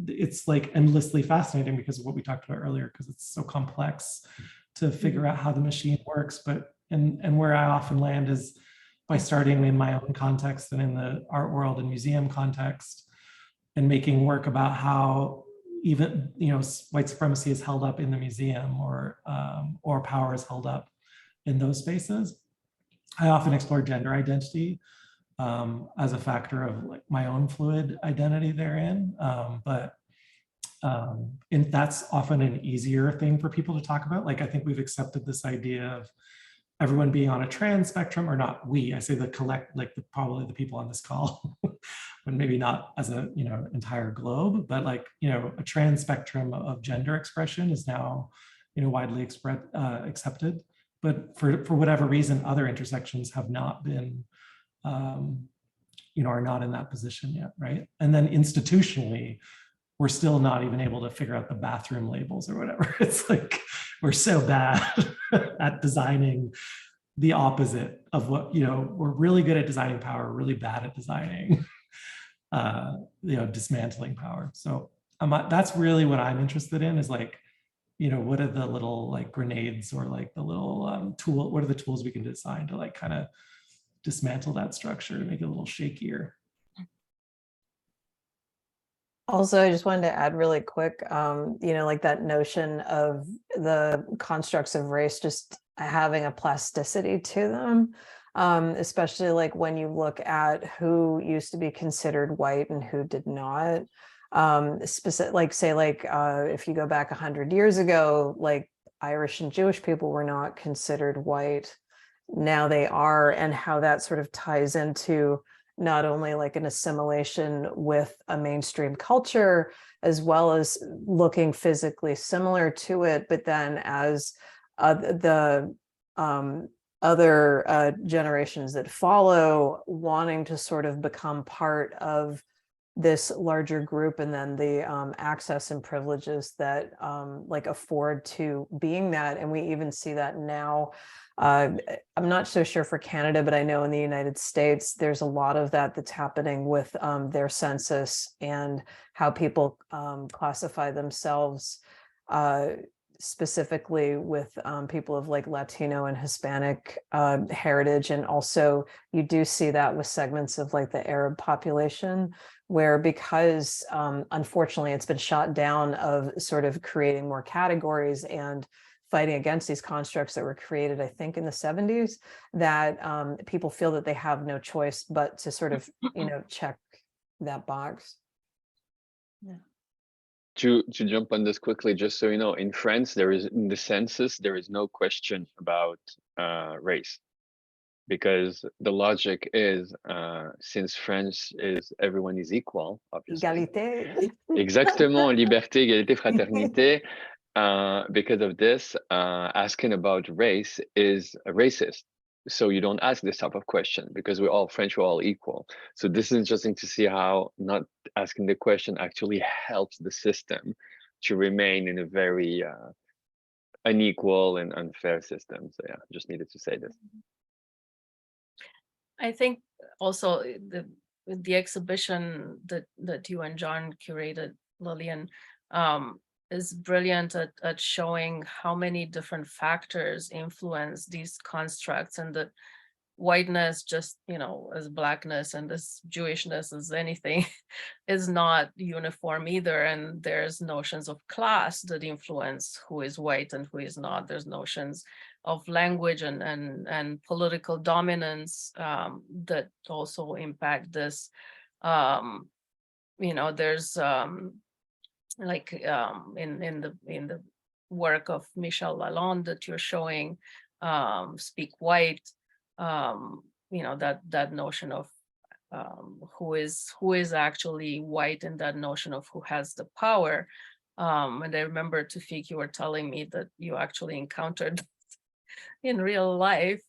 it's like endlessly fascinating because of what we talked about earlier, because it's so complex to figure out how the machine works. But and where I often land is by starting in my own context and in the art world and museum context, and making work about how even white supremacy is held up in the museum, or power is held up in those spaces. I often explore gender identity as a factor of like my own fluid identity therein. And that's often an easier thing for people to talk about. Like, I think we've accepted this idea of everyone being on a trans spectrum, or not we, I say the collect, like probably the people on this call, but maybe not as a, entire globe, but like, a trans spectrum of gender expression is now, widely accepted. But for whatever reason, other intersections have not been, are not in that position yet, right? And then institutionally, we're still not even able to figure out the bathroom labels or whatever. It's like, we're so bad at designing the opposite of what, we're really good at designing power, really bad at designing, dismantling power. So that's really what I'm interested in, is like, what are the little like grenades, or like the little tool, what are the tools we can design to like kind of dismantle that structure and make it a little shakier. Also, I just wanted to add really quick, like that notion of the constructs of race just having a plasticity to them, especially like when you look at who used to be considered white and who did not. Specific, like say, like if you go back 100 years ago, like Irish and Jewish people were not considered white. Now they are, and how that sort of ties into not only like an assimilation with a mainstream culture, as well as looking physically similar to it, but then as the other generations that follow wanting to sort of become part of this larger group, and then the access and privileges that like afford to being that. And we even see that now. I'm not so sure for Canada, but I know in the United States, there's a lot of that that's happening with their census and how people classify themselves, specifically with people of like Latino and Hispanic heritage. And also you do see that with segments of like the Arab population, where because unfortunately it's been shot down of sort of creating more categories and fighting against these constructs that were created, I think, in the 70s, that people feel that they have no choice but to sort of, check that box. Yeah. To jump on this quickly, just so you know, in France, in the census, there is no question about race, because the logic is, since France is everyone is equal, obviously. Égalité. Exactement, liberté, égalité, fraternité. Because of this, asking about race is racist. So you don't ask this type of question, because we're all French, we're all equal. So this is interesting to see how not asking the question actually helps the system to remain in a very unequal and unfair system. So yeah, just needed to say this. I think also the exhibition that you and John curated, Lillian, is brilliant at showing how many different factors influence these constructs, and the whiteness, just as blackness, and this Jewishness as anything, is not uniform either. And there's notions of class that influence who is white and who is not. There's notions of language and political dominance that also impact this. There's like in the work of Michel Lalonde that you're showing, Speak White, that notion of who is actually white, and that notion of who has the power. And I remember, Tufik, you were telling me that you actually encountered in real life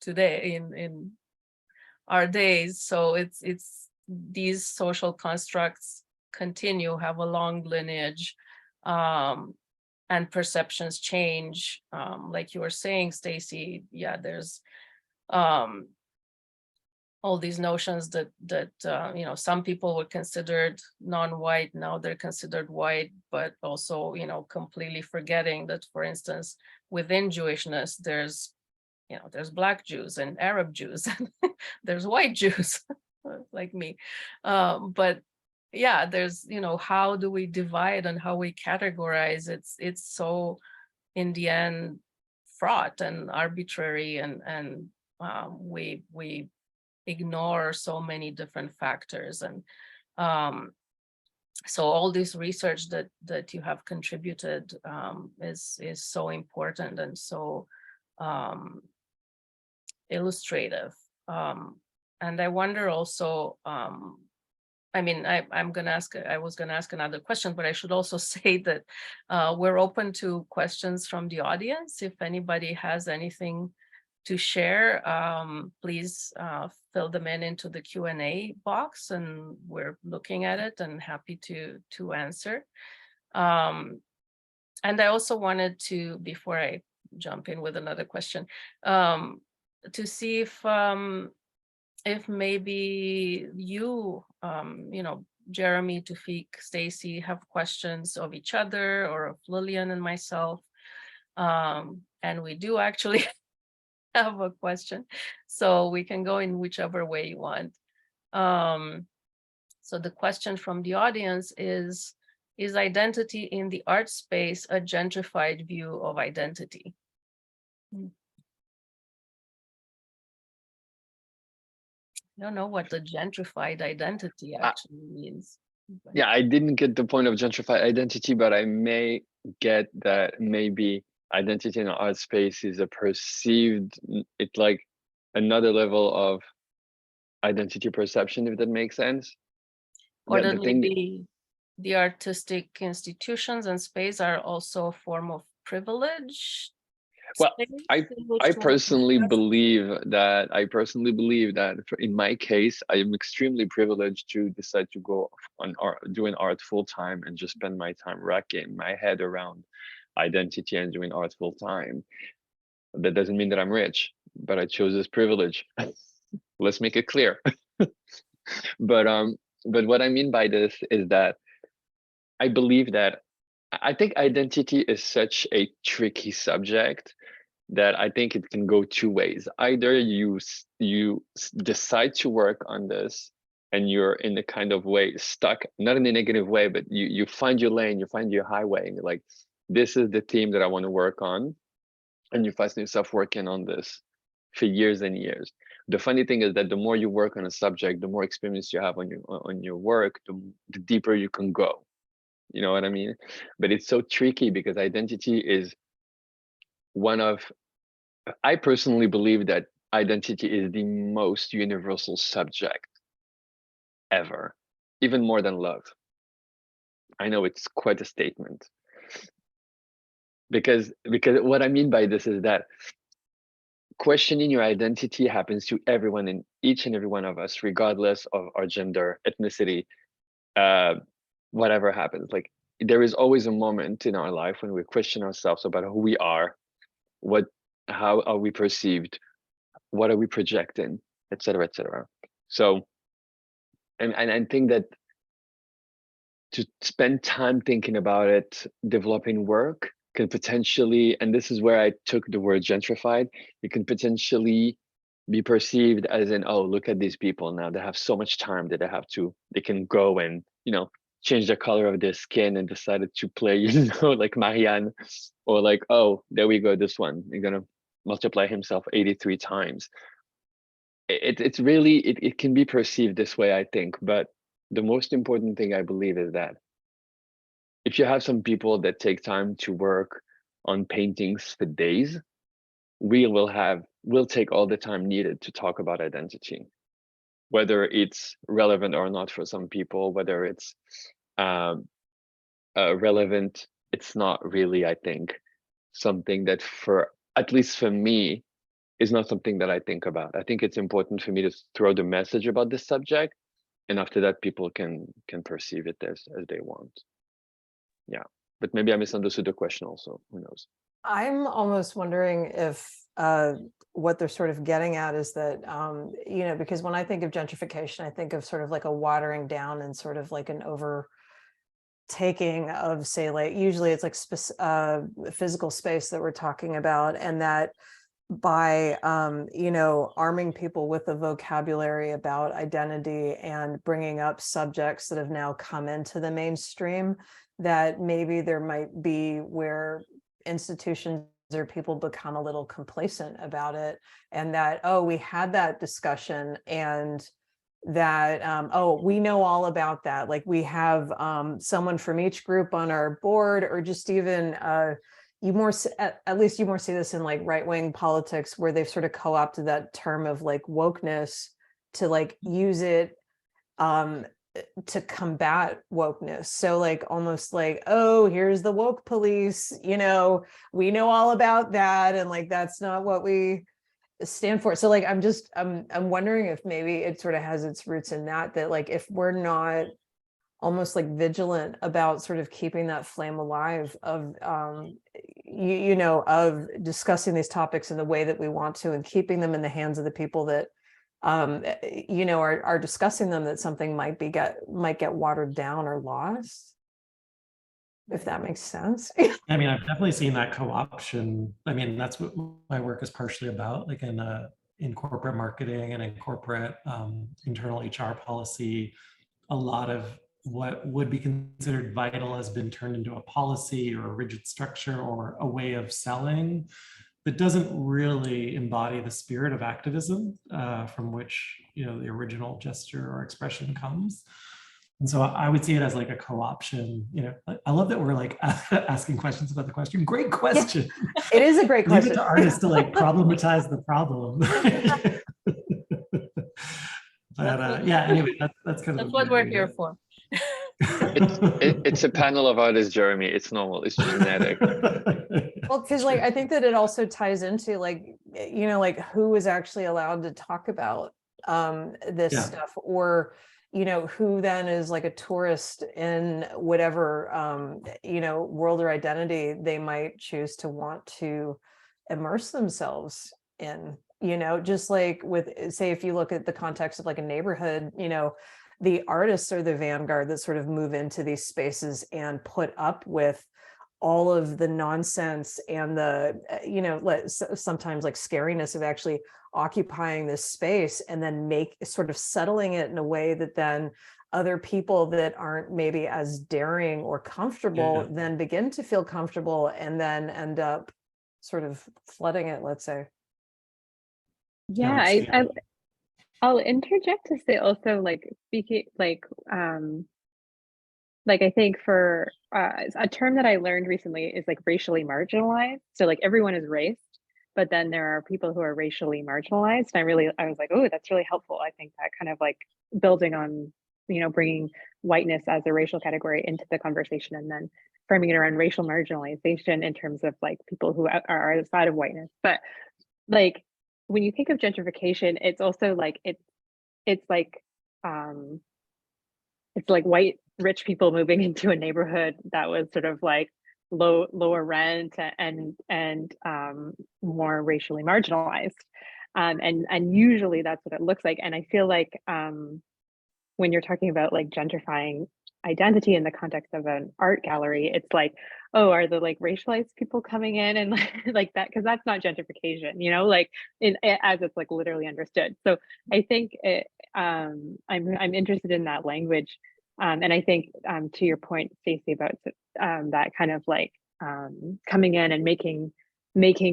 today in our days. So it's these social constructs have a long lineage, and perceptions change. Like you were saying, Stacey, yeah, there's all these notions that some people were considered non-white, now they're considered white, but also completely forgetting that, for instance, within Jewishness, there's Black Jews and Arab Jews, and there's white Jews like me, but yeah, there's how do we divide and how we categorize? It's so in the end fraught and arbitrary, and we ignore so many different factors. And so all this research that you have contributed is so important and so illustrative. And I wonder also, I mean, I was gonna ask another question, but I should also say that we're open to questions from the audience. If anybody has anything to share, please fill them into the Q&A box, and we're looking at it and happy to answer. And I also wanted to, before I jump in with another question, to see if maybe you, you know, Jeremy, Tufik, Stacey, have questions of each other or of Lillian and myself. And we do actually have a question, so we can go in whichever way you want. So the question from the audience is identity in the art space a gentrified view of identity? I don't know what the gentrified identity actually means. Yeah, I didn't get the point of gentrified identity, but I may get that maybe identity in the art space is a perceived, it's like another level of identity perception, if that makes sense. Or that maybe the artistic institutions and space are also a form of privilege. Well, I personally believe that in my case, I am extremely privileged to decide to go on art, doing art full time, and just spend my time wracking my head around identity and doing art full time. That doesn't mean that I'm rich, but I chose this privilege. Let's make it clear. But what I mean by this is that I believe that I think identity is such a tricky subject that I think it can go two ways. Either you decide to work on this and you're in a kind of way stuck, not in a negative way, but you find your lane, you find your highway, and you're like, this is the theme that I want to work on. And you find yourself working on this for years and years. The funny thing is that the more you work on a subject, the more experience you have on your work, the deeper you can go. You know what I mean? But it's so tricky because identity is one of, I personally believe that identity is the most universal subject ever, even more than love. I know it's quite a statement. Because what I mean by this is that questioning your identity happens to everyone, in each and every one of us, regardless of our gender, ethnicity, whatever happens. Like, there is always a moment in our life when we question ourselves about who we are, how are we perceived, what are we projecting, etc., etc. So, and I think that to spend time thinking about it, developing work can potentially, and this is where I took the word gentrified, it can potentially be perceived as in, oh, look at these people now, they have so much time that they can go and, you know, change the color of their skin and decided to play, you know, like Marianne, or like, oh, there we go, this one, you're gonna multiply himself 83 times. It's really, it can be perceived this way, I think, but the most important thing I believe is that if you have some people that take time to work on paintings for days, we'll take all the time needed to talk about identity, whether it's relevant or not for some people, whether it's relevant, it's not really, I think, something that at least for me, is not something that I think about. I think it's important for me to throw the message about this subject, and after that, people can perceive it as they want. Yeah, but maybe I misunderstood the question also, who knows? I'm almost wondering if what they're sort of getting at is that, you know, because when I think of gentrification, I think of sort of like a watering down and sort of like an overtaking of, say, like, usually it's like physical space that we're talking about, and that by, you know, arming people with a vocabulary about identity and bringing up subjects that have now come into the mainstream, that maybe there might be where institutions or people become a little complacent about it, and that, oh, we had that discussion, and that oh, we know all about that, like we have someone from each group on our board, or just even at least you more see this in like right-wing politics, where they've sort of co-opted that term of like wokeness to like use it to combat wokeness. So like almost like, oh, here's the woke police, we know all about that, and like that's not what we stand for. So like I'm wondering if maybe it sort of has its roots in that like if we're not almost like vigilant about sort of keeping that flame alive of of discussing these topics in the way that we want to, and keeping them in the hands of the people that are discussing them, that something might get watered down or lost, if that makes sense. I mean, I've definitely seen that co-option. I mean, that's what my work is partially about, like in corporate marketing and in corporate internal HR policy. A lot of what would be considered vital has been turned into a policy or a rigid structure or a way of selling that doesn't really embody the spirit of activism from which the original gesture or expression comes. And so I would see it as like a co-option. I love that we're like asking questions about the question. Great question. Yeah, it is a great question. Leave it to artists to like problematize the problem. But yeah, anyway, that's kind of That's what we're here for. It's a panel of artists, Jeremy. It's normal. It's genetic. Well, because like I think that it also ties into like like who is actually allowed to talk about this stuff, or who then is like a tourist in whatever world or identity they might choose to want to immerse themselves in. Just like with, say, if you look at the context of like a neighborhood, the artists are the vanguard that sort of move into these spaces and put up with all of the nonsense and the sometimes like scariness of actually occupying this space, and then sort of settling it in a way that then other people that aren't maybe as daring or comfortable then begin to feel comfortable, and then end up sort of flooding it, let's say. Yeah, I'll interject to say also, like, speaking like I think for a term that I learned recently is like racially marginalized. So like everyone is raced, but then there are people who are racially marginalized. And I was like, oh, that's really helpful. I think that kind of like building on, bringing whiteness as a racial category into the conversation, and then framing it around racial marginalization in terms of like people who are outside of whiteness. But like, when you think of gentrification, it's also like it's like white rich people moving into a neighborhood that was sort of like lower rent and more racially marginalized, and usually that's what it looks like. And I feel like when you're talking about like gentrifying identity in the context of an art gallery, it's like, oh, are the like racialized people coming in and like that? Because that's not gentrification, like as it's like literally understood. So I think I'm interested in that language, and I think to your point, Stacey, about that kind of like coming in and making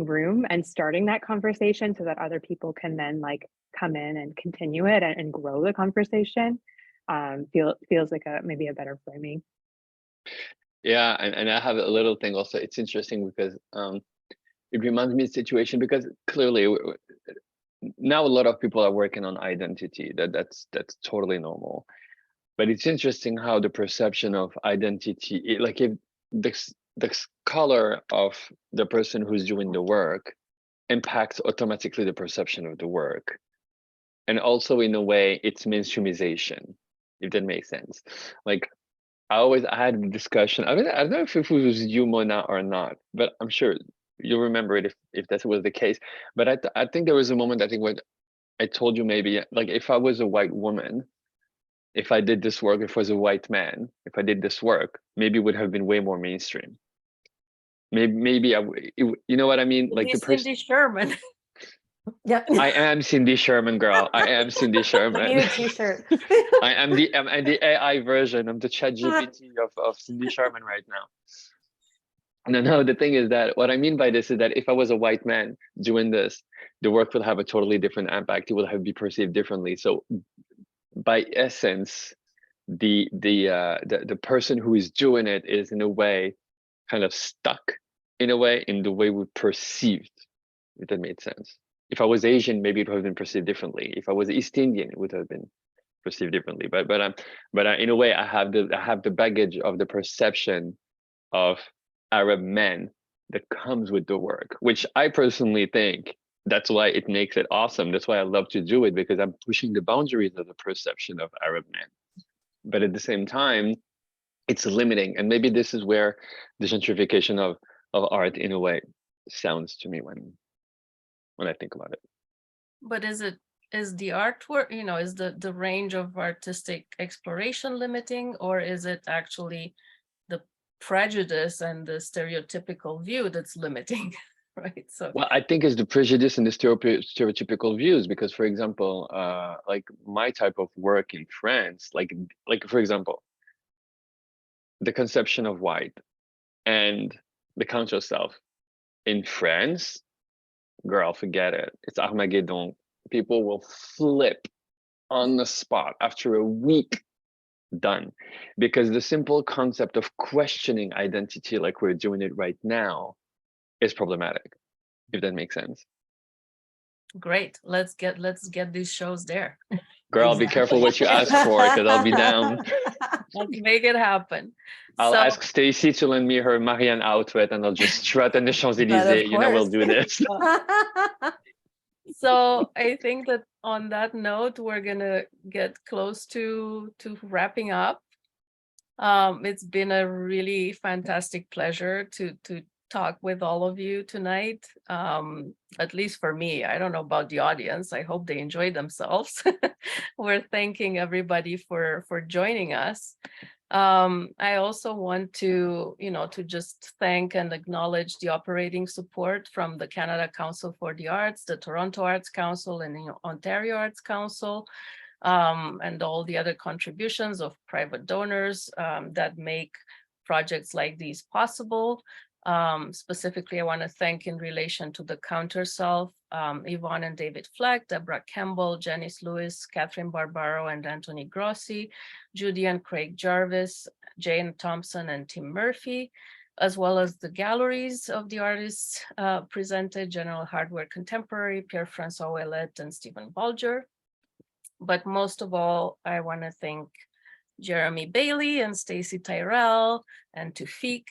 room and starting that conversation so that other people can then like come in and continue it and grow the conversation. Feels like maybe a better framing. Yeah, and I have a little thing also. It's interesting because it reminds me of a situation, because clearly now a lot of people are working on identity. That's totally normal. But it's interesting how the perception of identity, like if the color of the person who's doing the work impacts automatically the perception of the work. And also in a way, it's mainstreamization, if that makes sense. Like I had a discussion. I don't know if it was you, Mona, or not, but I'm sure you'll remember it if that was the case. But I think there was a moment, I think, when I told you, maybe like if I was a white woman, if I did this work, if I was a white man, if I did this work, maybe it would have been way more mainstream. Maybe you know what I mean? Like the person. Cindy Sherman. Yeah, I am Cindy Sherman, girl. I am Cindy Sherman. You need a t-shirt. I am the AI version. I'm the ChatGPT of Cindy Sherman right now. No, the thing is that what I mean by this is that if I was a white man doing this, the work will have a totally different impact. It will have be perceived differently. So by essence, the person who is doing it is in a way kind of stuck in a way in the way we perceived, if that made sense. If I was Asian, maybe it would have been perceived differently. If I was East Indian, it would have been perceived differently. But in a way, I have the baggage of the perception of Arab men that comes with the work, which I personally think that's why it makes it awesome. That's why I love to do it, because I'm pushing the boundaries of the perception of Arab men. But at the same time, it's limiting. And maybe this is where the gentrification of art in a way sounds to me when I think about it. But is the artwork, is the range of artistic exploration limiting, or is it actually the prejudice and the stereotypical view that's limiting? Right. So well, I think it's the prejudice and the stereotypical views, because for example, like my type of work in France, like for example, the conception of white and the counter self in France, girl, forget it. It's Armageddon. People will flip on the spot after a week. Done. Because the simple concept of questioning identity like we're doing it right now is problematic, if that makes sense. great. Let's get these shows there. Girl, be careful what you ask for, because I'll be down. Let's make it happen. I'll ask Stacey to lend me her Marianne outfit, and I'll just strut in the Champs-Élysées. You know, we'll do this. So I think that on that note, we're gonna get close to wrapping up. It's been a really fantastic pleasure to talk with all of you tonight. At least for me, I don't know about the audience. I hope they enjoyed themselves. We're thanking everybody for joining us. I also want to, to just thank and acknowledge the operating support from the Canada Council for the Arts, the Toronto Arts Council, and the Ontario Arts Council, and all the other contributions of private donors that make projects like these possible. Specifically, I want to thank in relation to the Counter Self, Yvonne and David Fleck, Deborah Campbell, Janice Lewis, Catherine Barbaro, and Anthony Grossi, Judy and Craig Jarvis, Jane Thompson and Tim Murphy, as well as the galleries of the artists presented, General Hardware Contemporary, Pierre-François Ouellet, and Stephen Bulger. But most of all, I want to thank Jeremy Bailey and Stacey Tyrell and Tufik,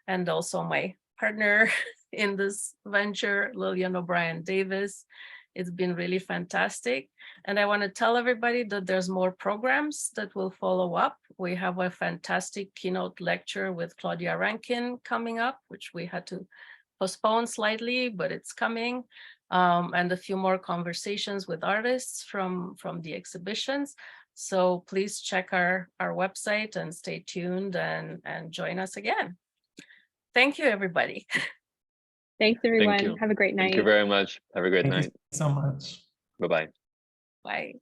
and also my partner in this venture, Lillian O'Brien Davis. It's been really fantastic. And I want to tell everybody that there's more programs that will follow up. We have a fantastic keynote lecture with Claudia Rankin coming up, which we had to postpone slightly, but it's coming. And a few more conversations with artists from the exhibitions. So please check our website and stay tuned and join us again. Thank you, everybody. Thanks, everyone. Thank you. Have a great night. Thank you very much. Have a great Thank night. you so much. Bye-bye. Bye.